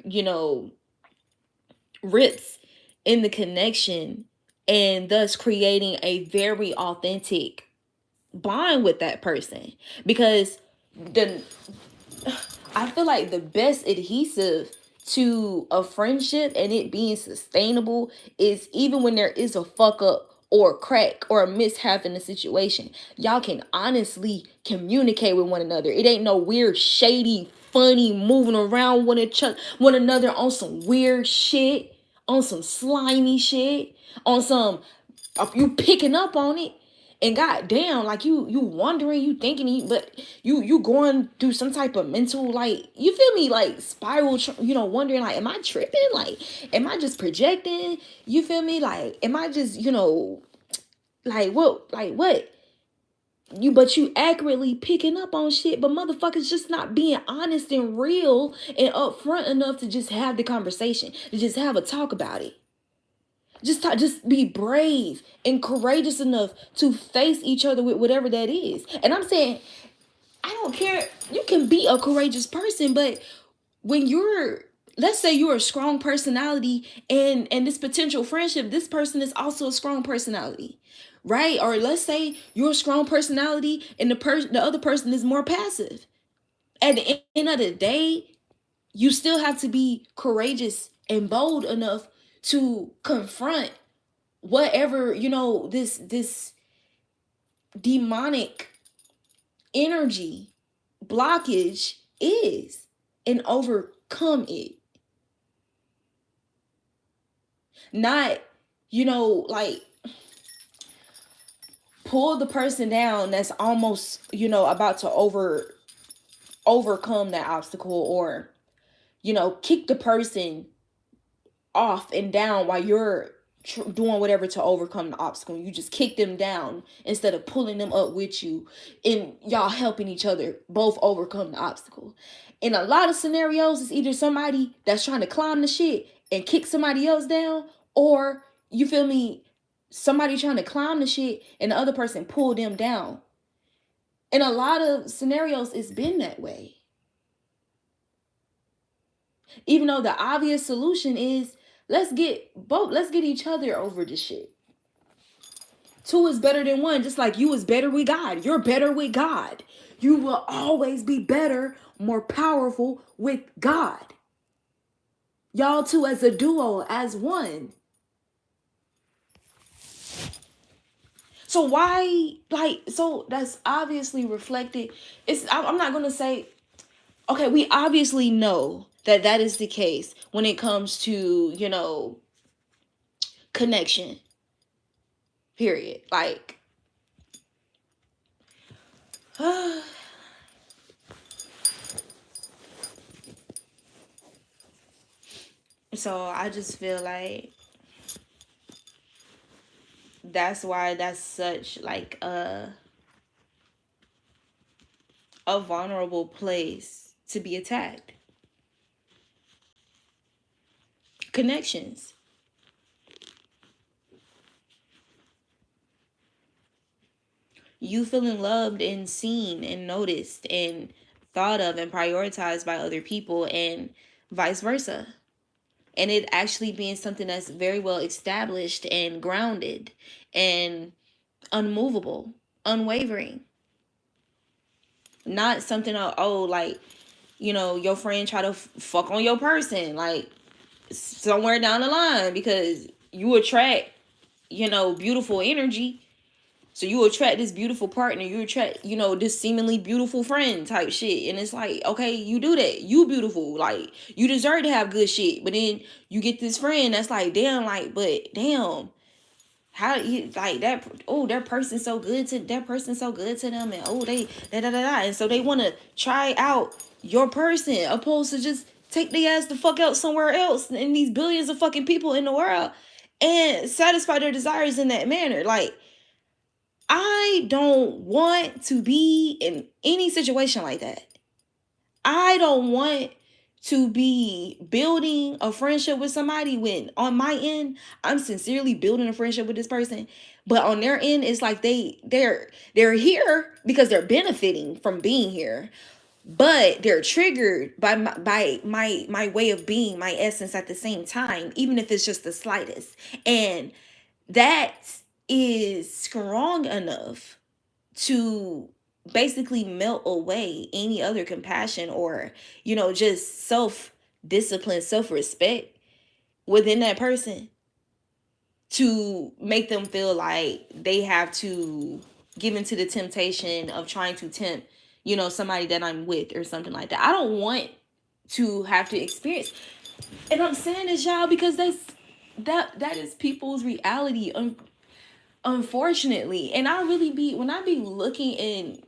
rips in the connection, and thus creating a very authentic bond with that person. Because the I feel like the best adhesive to a friendship and it being sustainable is even when there is a fuck up or a crack or a mishap in the situation, y'all can honestly communicate with one another. It ain't no weird, shady, funny moving around one another on some weird shit, on some slimy shit, on some, you picking up on it, and goddamn, like, you wondering, you thinking, but you going through some type of mental, like, you feel me, like, spiral, wondering, like, am I tripping, like, am I just projecting, you feel me, like, am I just, like what but you accurately picking up on shit, but motherfuckers just not being honest and real and upfront enough to just have the conversation, to just have a talk about it. Just be brave and courageous enough to face each other with whatever that is. And I'm saying, I don't care. You can be a courageous person, but when you're, let's say you're a strong personality, and this potential friendship, this person is also a strong personality, right? Or let's say you're a strong personality and the other person is more passive. At the end of the day, you still have to be courageous and bold enough to confront whatever, this demonic energy blockage is, and overcome it. Not, like, pull the person down that's almost, about to overcome that obstacle, or, kick the person off and down while you're doing whatever to overcome the obstacle. You just kick them down instead of pulling them up with you, and y'all helping each other both overcome the obstacle. In a lot of scenarios, it's either somebody that's trying to climb the shit and kick somebody else down, or, you feel me, somebody trying to climb the shit and the other person pull them down. In a lot of scenarios, it's been that way. Even though the obvious solution is let's get each other over the shit. Two is better than one, just like you is better with God. You're better with God. You will always be better, more powerful with God. Y'all two as a duo, as one. So why, like, so that's obviously reflected. I'm not going to say, okay, we obviously know that that is the case when it comes to, connection, period. Like, so I just feel like that's why that's such like a vulnerable place to be attacked. Connections. You feeling loved and seen and noticed and thought of and prioritized by other people and vice versa. And it actually being something that's very well established and grounded and unmovable, unwavering. Not something, like, your friend try to fuck on your person, like, somewhere down the line because you attract, beautiful energy. So you attract this beautiful partner, you attract, this seemingly beautiful friend type shit. And it's like, okay, you do that. You beautiful. Like, you deserve to have good shit. But then you get this friend that's like, damn, like, but damn, how you like that? Oh, that person's so good to them, and oh, they da da da da, and so they want to try out your person, opposed to just take their ass the fuck out somewhere else in these billions of fucking people in the world and satisfy their desires in that manner. Like, I don't want to be in any situation like that. I don't want to be building a friendship with somebody when on my end I'm sincerely building a friendship with this person, but on their end it's like they're here because they're benefiting from being here, but they're triggered by my way of being, my essence at the same time, even if it's just the slightest. And that is strong enough to basically melt away any other compassion or, just self discipline, self respect within that person, to make them feel like they have to give into the temptation of trying to tempt, somebody that I'm with or something like that. I don't want to have to experience. And I'm saying this, y'all, because that is people's reality, unfortunately. And I really be, when I be looking and,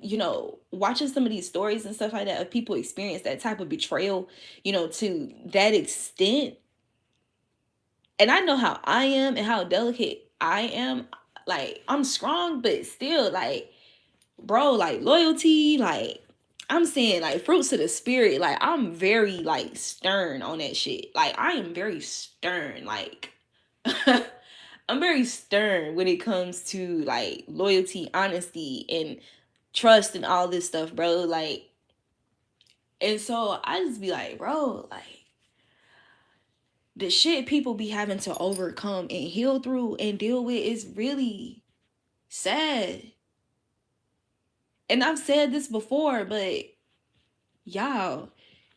watching some of these stories and stuff like that of people experience that type of betrayal, to that extent. And I know how I am and how delicate I am. Like, I'm strong, but still, like, bro, like, loyalty, like, I'm saying, like, fruits of the spirit. Like, I'm very, like, stern on that shit. Like, I am very stern. Like, I'm very stern when it comes to, like, loyalty, honesty, and trust and all this stuff, bro. Like, and so I just be like, bro, like, the shit people be having to overcome and heal through and deal with is really sad. And I've said this before, but y'all,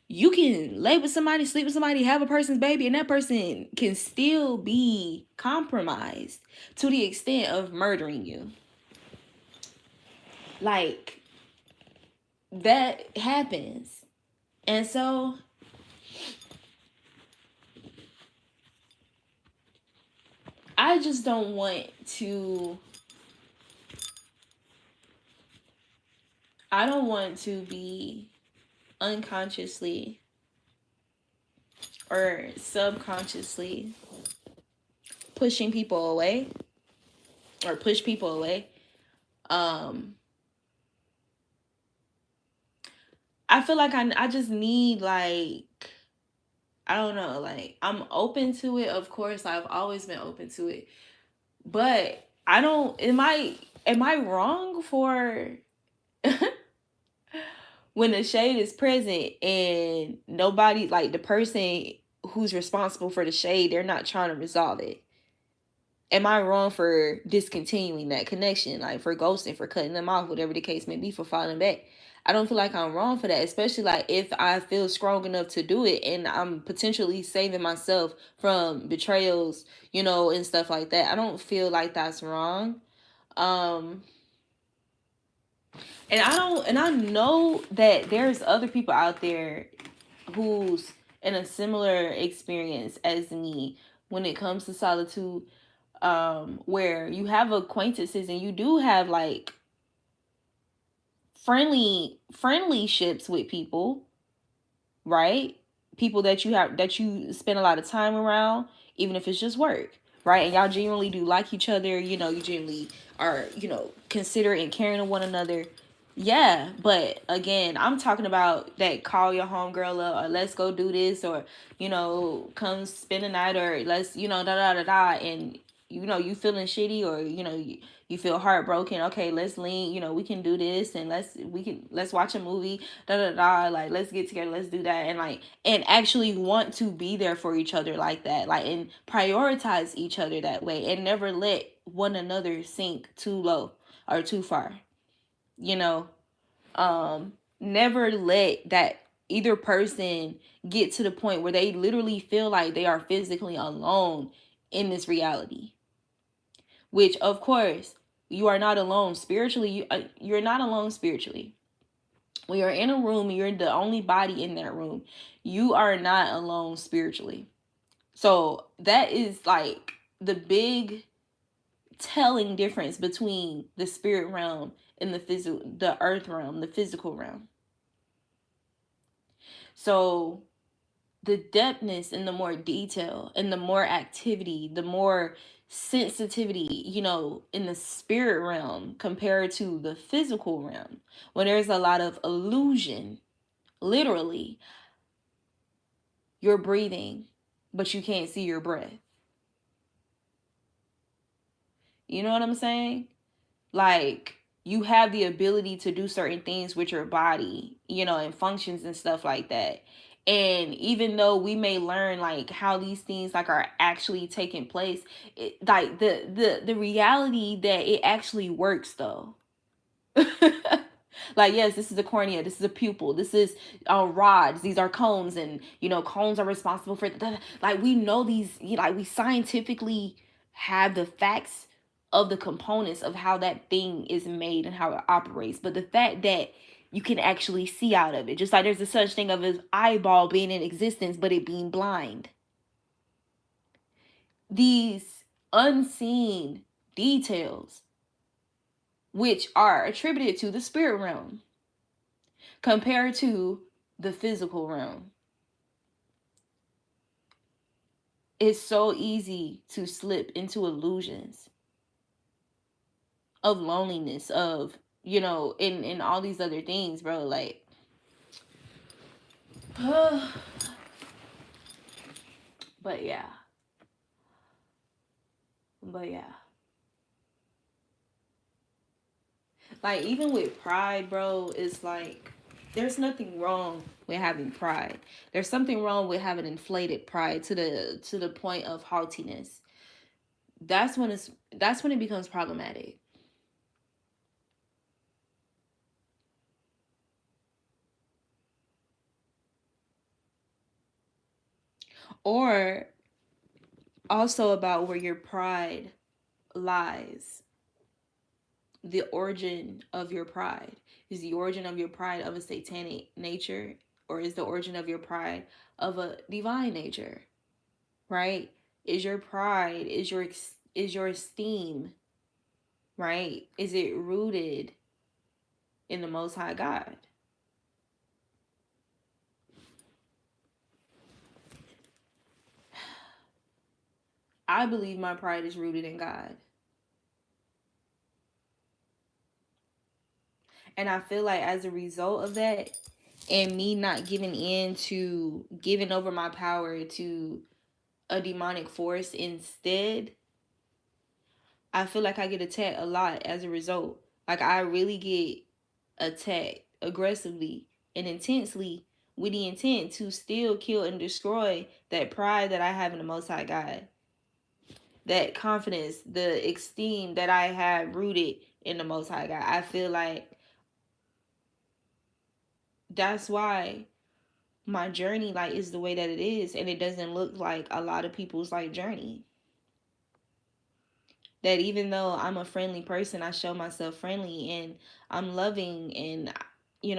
you can lay with somebody, sleep with somebody, have a person's baby, and that person can still be compromised to the extent of murdering you. Like, that happens. And so I just don't want to, I don't want to be unconsciously or subconsciously pushing people away or push people away. I feel like I just need, like, I don't know, like, I'm open to it, of course. I've always been open to it. But I don't, am I wrong for when the shade is present and nobody, like the person who's responsible for the shade, they're not trying to resolve it. Am I wrong for discontinuing that connection, like for ghosting, for cutting them off, whatever the case may be, for falling back? I don't feel like I'm wrong for that, especially like if I feel strong enough to do it and I'm potentially saving myself from betrayals, and stuff like that. I don't feel like that's wrong. Um and I know that there's other people out there who's in a similar experience as me when it comes to solitude, where you have acquaintances and you do have like friendly ships with people, right? People that you spend a lot of time around, even if it's just work, right? And y'all genuinely do like each other, you genuinely are, considerate and caring of one another. Yeah, but again, I'm talking about that call your homegirl up, or let's go do this, or come spend the night, or let's da da da da, and you feeling shitty, or you feel heartbroken. Okay, let's lean. We can do this, and let's watch a movie. Da da da. Like, let's get together. Let's do that, and actually want to be there for each other like that. Like, and prioritize each other that way, and never let one another sink too low or too far. You know, never let that either person get to the point where they literally feel like they are physically alone in this reality. Which, of course, you are not alone spiritually. You're not alone spiritually. When you're in a room, you're the only body in that room. You are not alone spiritually. So that is like the big telling difference between the spirit realm and the earth realm, the physical realm. So the depthness and the more detail and the more activity, the more sensitivity, in the spirit realm compared to the physical realm, when there's a lot of illusion, literally, you're breathing, but you can't see your breath. You know what I'm saying? Like, you have the ability to do certain things with your body, and functions and stuff like that. And even though we may learn like how these things like are actually taking place, like the reality that it actually works though. Like, yes, this is a cornea, this is a pupil, this is rods, these are cones, and cones are responsible for like, we know these, like, we scientifically have the facts of the components of how that thing is made and how it operates. But the fact that you can actually see out of it, just like there's a such thing of an eyeball being in existence but it being blind, these unseen details which are attributed to the spirit realm compared to the physical realm. It's so easy to slip into illusions of loneliness, of, in all these other things, bro. Like, but yeah. But yeah. Like, even with pride, bro, it's like there's nothing wrong with having pride. There's something wrong with having inflated pride to the point of haughtiness. That's when it becomes problematic. Or also about where your pride lies. The origin of your pride. Is the origin of your pride of a satanic nature, or is the origin of your pride of a divine nature? Right? Is your pride, is your esteem, right? Is it rooted in the Most High God? I believe my pride is rooted in God. And I feel like as a result of that, and me not giving over my power to a demonic force instead, I feel like I get attacked a lot as a result. Like, I really get attacked aggressively and intensely with the intent to still kill and destroy that pride that I have in the Most High God, that confidence, the esteem that I have rooted in the Most High God. I feel like that's why my journey like is the way that it is, and it doesn't look like a lot of people's like journey. That even though I'm a friendly person, I show myself friendly and I'm loving and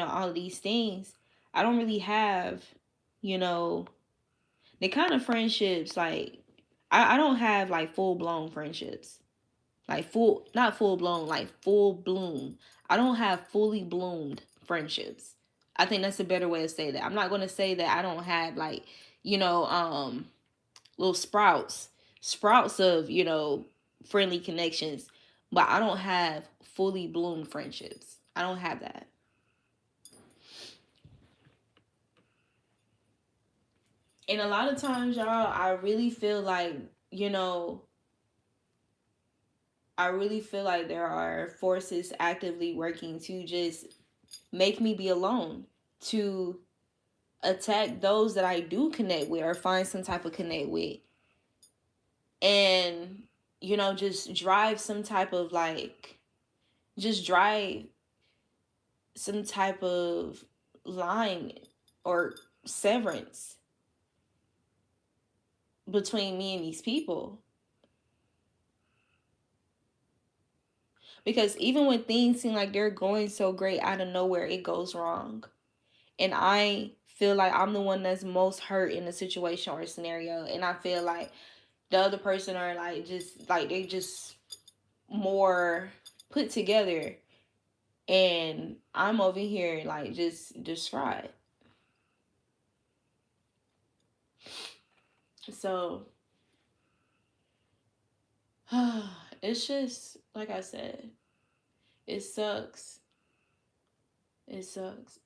all of these things, I don't really have, you know, the kind of friendships like I don't have like full blown friendships. Like full, not full blown, like full bloom. I don't have fully bloomed friendships. I think that's a better way to say that. I'm not going to say that I don't have like, you know, little sprouts of, friendly connections, but I don't have fully bloomed friendships. I don't have that. And a lot of times, y'all, you know, I really feel like there are forces actively working to just make me be alone, to attack those that I do connect with or find some type of connect with. And, just drive some type of like, just drive some type of line or severance between me and these people. Because even when things seem like they're going so great, out of nowhere, it goes wrong. And I feel like I'm the one that's most hurt in a situation or a scenario. And I feel like the other person are like just like they just more put together, and I'm over here like just distraught. So it's just like I said, it sucks. It sucks.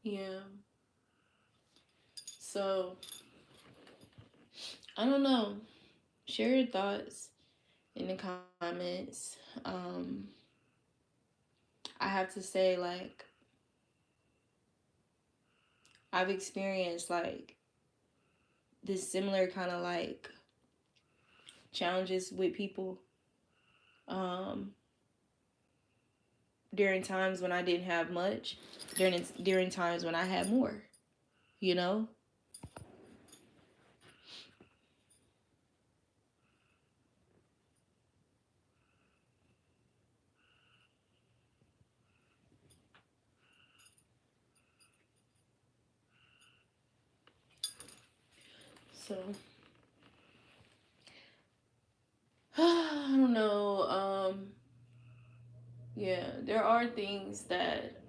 Yeah. So I don't know. Share your thoughts in the comments. I have to say, like, I've experienced like this similar kind of like challenges with people um during times when I didn't have much, during times when I had more, you know? So I don't know. Yeah, there are things that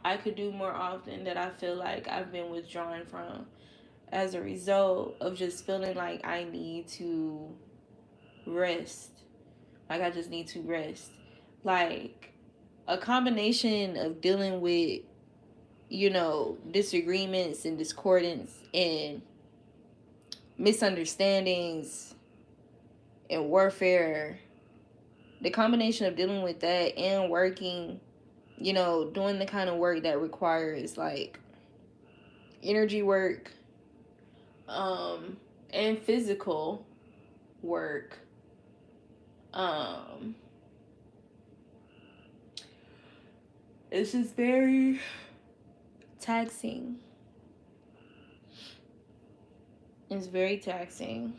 I could do more often that I feel like I've been withdrawing from as a result of just feeling like I need to rest. Like I just need to rest. Like a combination of dealing with, disagreements and discordance and misunderstandings and warfare. The combination of dealing with that and working, doing the kind of work that requires like energy work, and physical work, um, it's just very taxing. It's very taxing.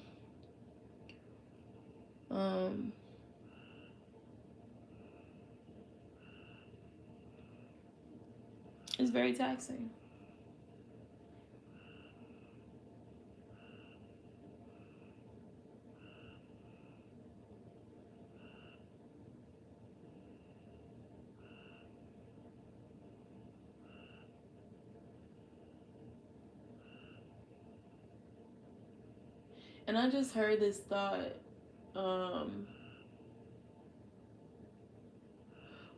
Um, it's very taxing. And I just heard this thought. Um,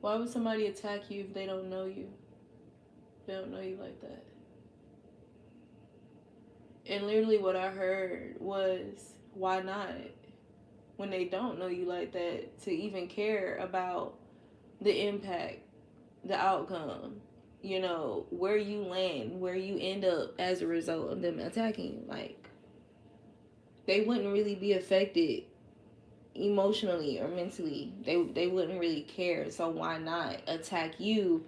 why would somebody attack you if they don't know you? They don't know you like that. And literally, what I heard was, why not? When they don't know you like that, to even care about the impact, the outcome, where you land, where you end up as a result of them attacking you. Like, they wouldn't really be affected emotionally or mentally. They wouldn't really care. So why not attack you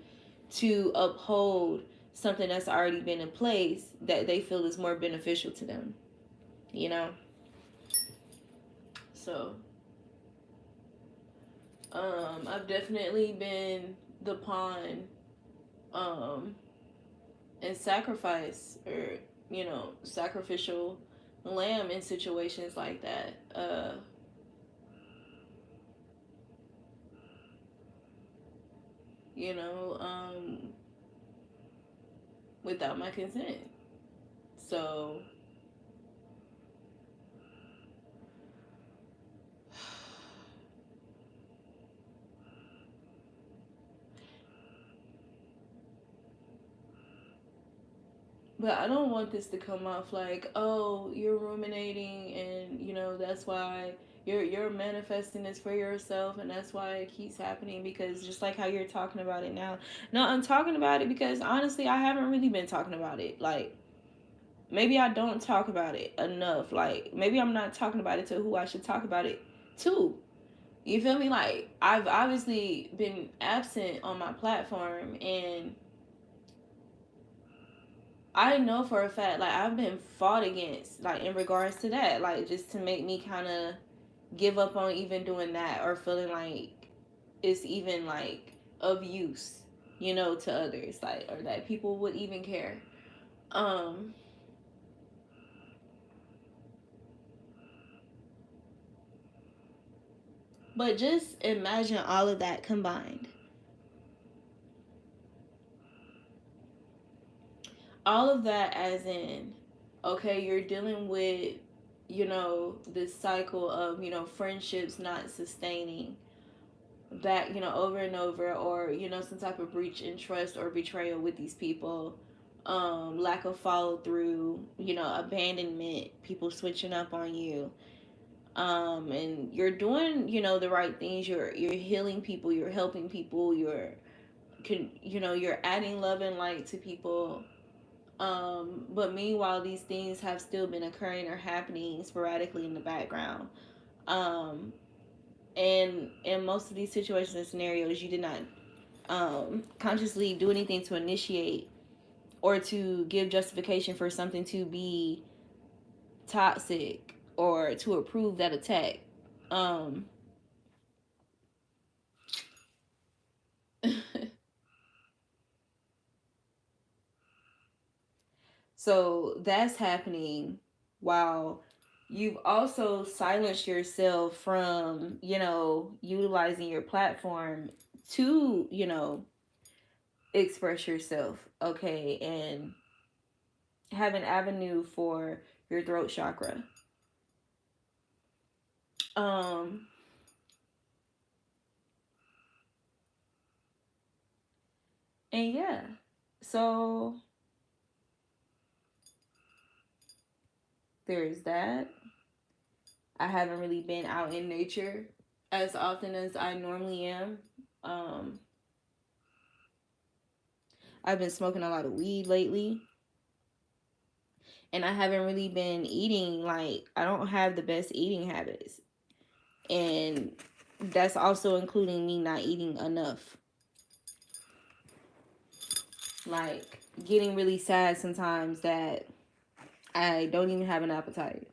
to uphold something that's already been in place that they feel is more beneficial to them, you know? So, I've definitely been the pawn, um, and sacrifice, or, sacrificial lamb in situations like that. You know, without my consent. So, but I don't want this to come off like, oh, you're ruminating, and that's why you're manifesting this for yourself, and that's why it keeps happening, because just like how you're talking about it now. No, I'm talking about it because honestly, I haven't really been talking about it. Like, maybe I don't talk about it enough. Like, maybe I'm not talking about it to who I should talk about it to. You feel me? Like, I've obviously been absent on my platform, and I know for a fact, like, I've been fought against, like, in regards to that, like, just to make me kind of give up on even doing that, or feeling like it's even, like, of use, to others, like, or that people would even care. Um, but just imagine all of that combined. All of that, as in, okay, you're dealing with, this cycle of, friendships not sustaining back, over and over, or, some type of breach in trust or betrayal with these people, lack of follow through, abandonment, people switching up on you, and you're doing, the right things, you're healing people, you're helping people, you're adding love and light to people, but meanwhile, these things have still been occurring or happening sporadically in the background. Um, and in most of these situations and scenarios, you did not consciously do anything to initiate or to give justification for something to be toxic or to approve that attack. Um, so that's happening while you've also silenced yourself from, utilizing your platform to, express yourself, okay, and have an avenue for your throat chakra. Um, and yeah, so there's that. I haven't really been out in nature as often as I normally am. Um, I've been smoking a lot of weed lately, and I haven't really been eating, like, I don't have the best eating habits. And that's also including me not eating enough. Like, getting really sad sometimes that I don't even have an appetite.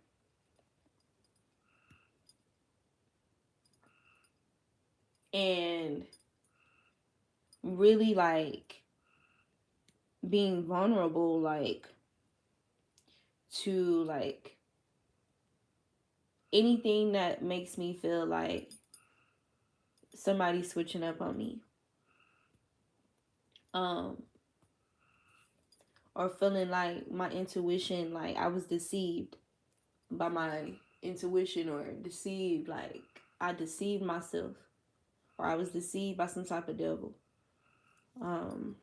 And really, like, being vulnerable, like, to, like, anything that makes me feel like somebody's switching up on me. Um, or feeling like my intuition, like I was deceived by my intuition or deceived. Like I deceived myself, or I was deceived by some type of devil. Um,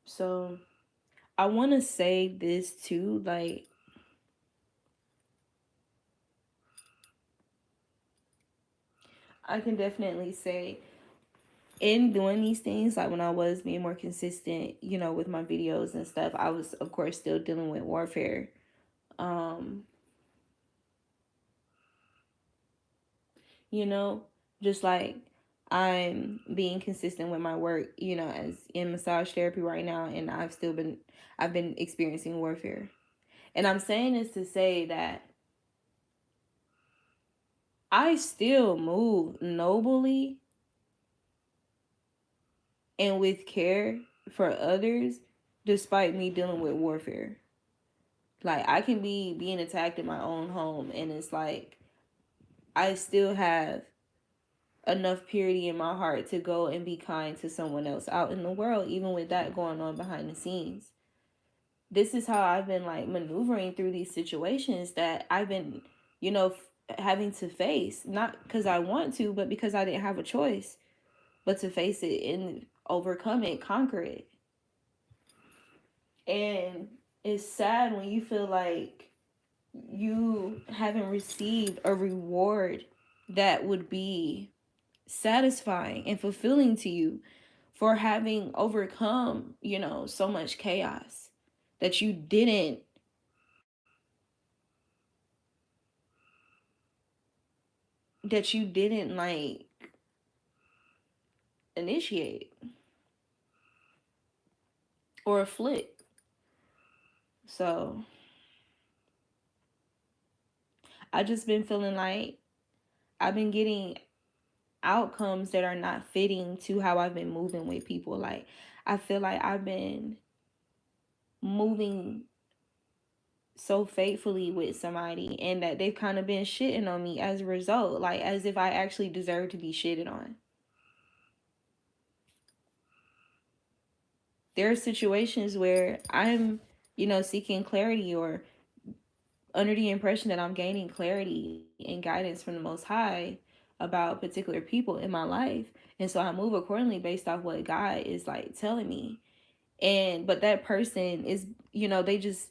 so I want to say this too. Like I can definitely say in doing these things, like when I was being more consistent, with my videos and stuff, I was of course still dealing with warfare. Um, you know, just like I'm being consistent with my work, as in massage therapy right now, and I've been experiencing warfare. And I'm saying this to say that I still move nobly and with care for others despite me dealing with warfare. Like I can be being attacked in my own home and it's like I still have enough purity in my heart to go and be kind to someone else out in the world, even with that going on behind the scenes. This is how I've been like maneuvering through these situations that I've been, having to face, not because I want to, but because I didn't have a choice, but to face it and overcome it, conquer it. And it's sad when you feel like you haven't received a reward that would be satisfying and fulfilling to you for having overcome, so much chaos that you didn't like initiate or afflict. So I just been feeling like I've been getting outcomes that are not fitting to how I've been moving with people. Like I feel like I've been moving so faithfully with somebody and that they've kind of been shitting on me as a result, like as if I actually deserve to be shitted on. There are situations where I'm, seeking clarity or under the impression that I'm gaining clarity and guidance from the Most High about particular people in my life. And so I move accordingly based off what God is like telling me. But that person is, they just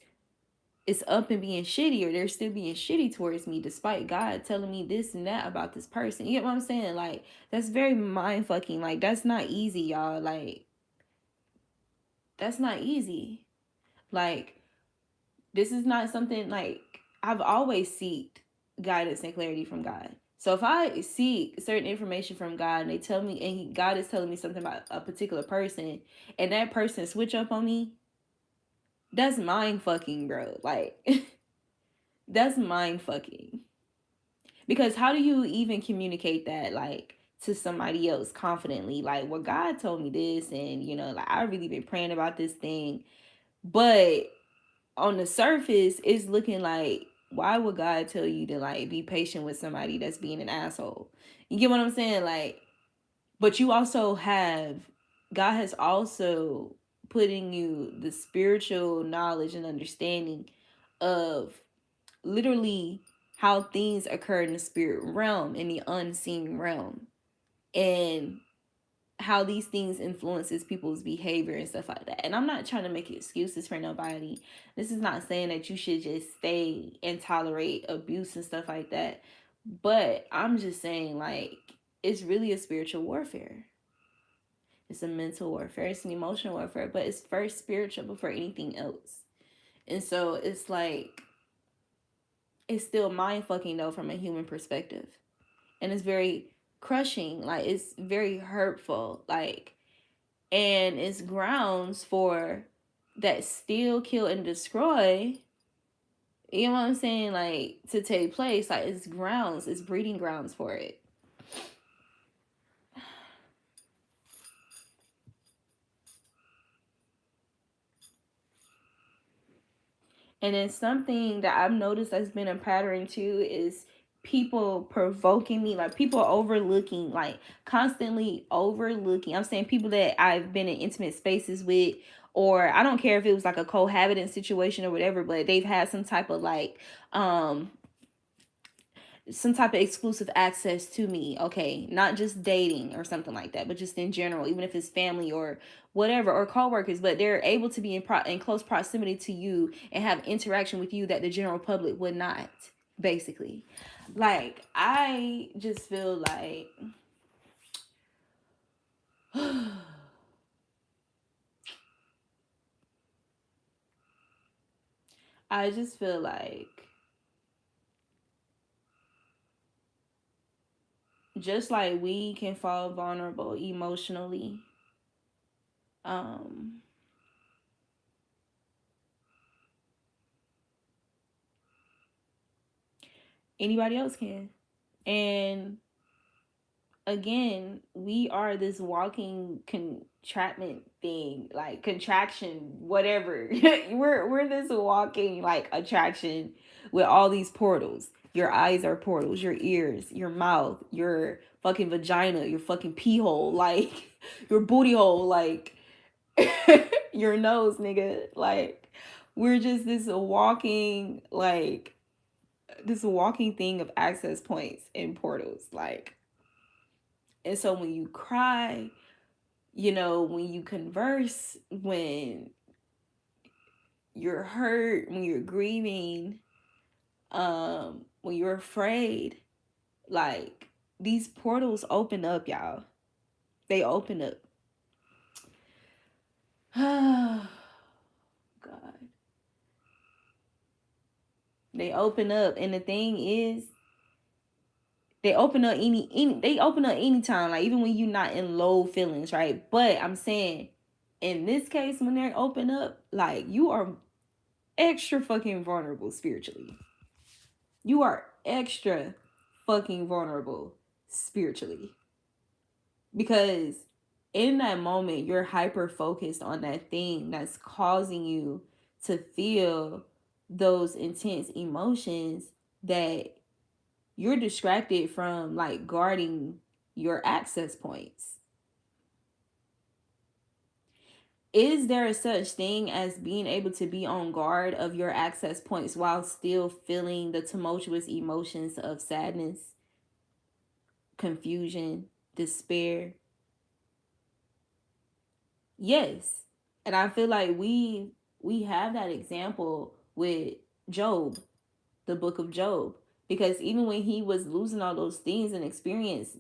is up and being shitty, or they're still being shitty towards me despite God telling me this and that about this person. You get what I'm saying? Like that's very mind fucking. Like that's not easy, y'all. Like that's not easy. Like this is not something like I've always seeked guidance and clarity from God. So if I seek certain information from God and they tell me, and God is telling me something about a particular person, and that person switch up on me, that's mind fucking, bro. Like that's mind fucking. Because how do you even communicate that like to somebody else confidently? Like, well, God told me this, and like I really been praying about this thing, but on the surface, it's looking like, why would God tell you to like be patient with somebody that's being an asshole? You get what I'm saying? Like, but you also have, God has also put in you the spiritual knowledge and understanding of literally how things occur in the spirit realm, in the unseen realm, and how these things influences people's behavior and stuff like that. And I'm not trying to make excuses for nobody. This is not saying that you should just stay and tolerate abuse and stuff like that. But I'm just saying like it's really a spiritual warfare. It's a mental warfare, it's an emotional warfare, but it's first spiritual before anything else. And so it's like it's still mind fucking though from a human perspective. And it's very crushing, like it's very hurtful, like, and it's grounds for that steal, kill, and destroy. You know what I'm saying? Like to take place, like it's grounds, it's breeding grounds for it. And then something that I've noticed that's been a pattern too is people provoking me, like people overlooking, like constantly overlooking. I'm saying people that I've been in intimate spaces with, or I don't care if it was like a cohabiting situation or whatever, but they've had um some type of exclusive access to me, okay, not just dating or something like that, but just in general, even if it's family or whatever, or coworkers, but they're able to be in close proximity to you and have interaction with you that the general public would not, basically. Like, I just feel like I just feel like just like we can fall vulnerable emotionally, um anybody else can. And again, we are this walking contraption thing, like contraction, whatever. We're this walking like attraction with all these portals. Your eyes are portals, your ears, your mouth, your fucking vagina, your fucking pee hole, like your booty hole, like your nose, nigga. Like, we're just this walking thing of access points and portals, like. And so when you cry, when you converse, when you're hurt, when you're grieving, when you're afraid, like, these portals open up, y'all. They open up. Oh, God. They open up. And the thing is, they open up anytime, like even when you're not in low feelings, right? But I'm saying in this case, when they open up, like, you are extra fucking vulnerable spiritually. You are extra fucking vulnerable spiritually. Because in that moment, you're hyper focused on that thing that's causing you to feel those intense emotions, that you're distracted from like guarding your access points. Is there a such thing as being able to be on guard of your access points while still feeling the tumultuous emotions of sadness, confusion, despair? Yes. And I feel like we have that example with Job, the book of Job, because even when he was losing all those things and experience,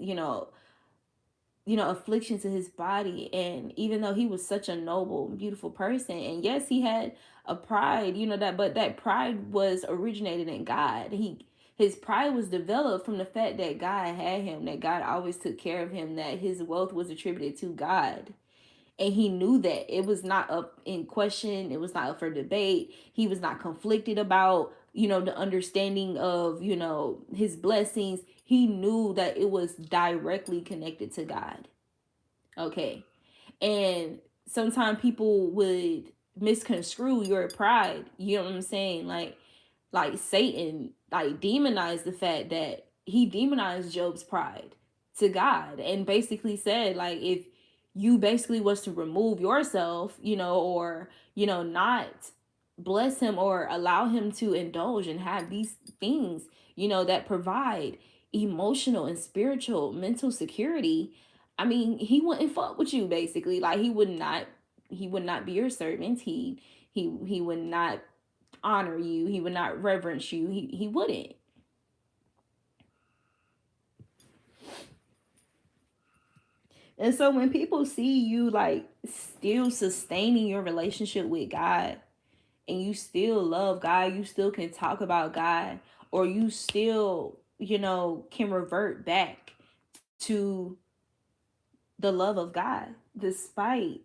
affliction to his body, and even though he was such a noble, beautiful person, and yes, he had a pride, but that pride was originated in God. His pride was developed from the fact that God had him, that God always took care of him, that his wealth was attributed to God. And he knew that it was not up in question, it was not up for debate. He was not conflicted about, the understanding of, his blessings. He knew that it was directly connected to God. Okay. And sometimes people would misconstrue your pride, you know what I'm saying? Like Satan, like, demonized the fact that he demonized Job's pride to God, and basically said, like, if you basically was to remove yourself, or not bless him or allow him to indulge and have these things, that provide emotional and spiritual mental security, I mean, he wouldn't fuck with you, basically. Like, he would not be your servant. He would not honor you. He would not reverence you. He wouldn't. And so when people see you, like, still sustaining your relationship with God, and you still love God, you still can talk about God, or you still, can revert back to the love of God despite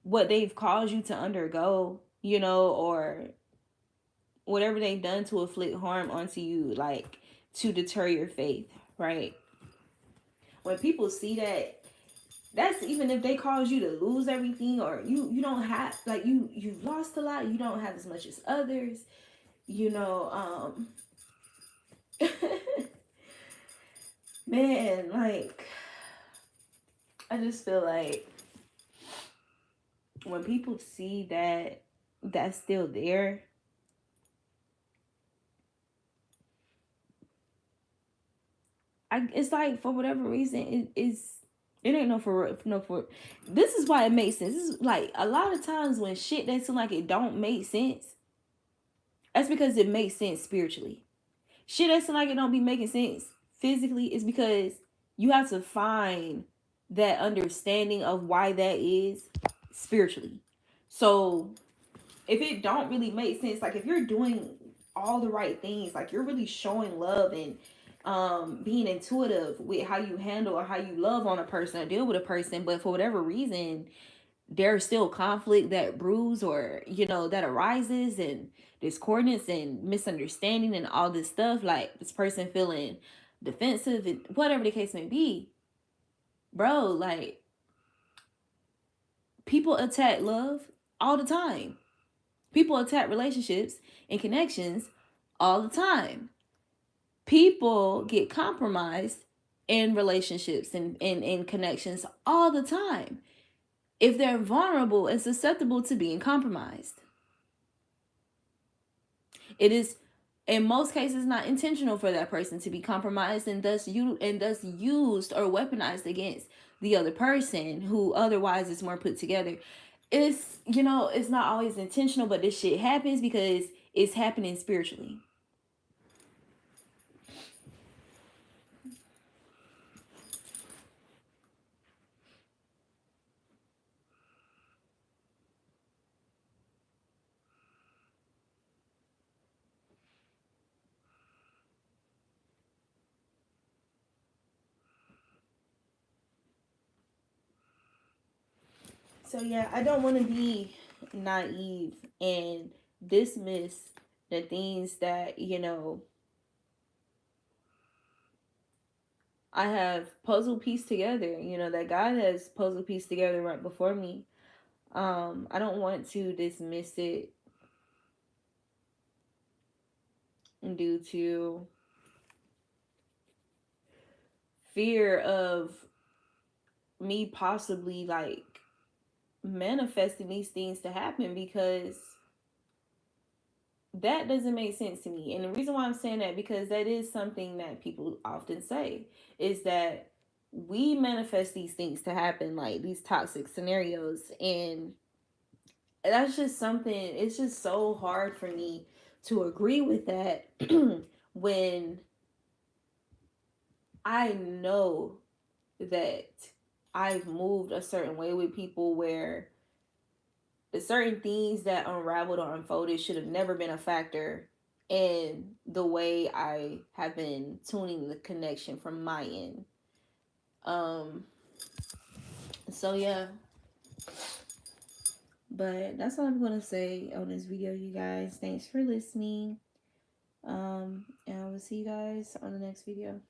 what they've caused you to undergo, or whatever they've done to inflict harm onto you, like, to deter your faith, right? When people see that, That's even if they cause you to lose everything, or you don't have, like, you've lost a lot, you don't have as much as others, you know. Man, like, I just feel like when people see that that's still there, it's like, for whatever reason, it ain't no for no for. This is why it makes sense. This is like, a lot of times when shit that seem like it don't make sense, that's because it makes sense spiritually. Shit that seem like it don't be making sense physically is because you have to find that understanding of why that is spiritually. So if it don't really make sense, like if you're doing all the right things, like you're really showing love and being intuitive with how you handle or how you love on a person or deal with a person, but for whatever reason there's still conflict that brews, or that arises, and discordance and misunderstanding and all this stuff, like this person feeling defensive and whatever the case may be, bro, like, people attack love all the time. People attack relationships and connections all the time. People get compromised in relationships and connections all the time if they're vulnerable and susceptible to being compromised. It is in most cases not intentional for that person to be compromised, and thus used or weaponized against the other person who otherwise is more put together. It's not always intentional, but this shit happens because it's happening spiritually. So yeah, I don't want to be naive and dismiss the things that I have puzzle pieced together. That God has puzzle pieced together right before me. I don't want to dismiss it due to fear of me possibly, like, manifesting these things to happen, because that doesn't make sense to me. And the reason why I'm saying that, because that is something that people often say, is that we manifest these things to happen, like these toxic scenarios. And that's just something, it's just so hard for me to agree with that when I know that I've moved a certain way with people, where the certain things that unraveled or unfolded should have never been a factor in the way I have been tuning the connection from my end. Um, so yeah, but that's all I'm gonna say on this video, you guys. Thanks for listening. And I will see you guys on the next video.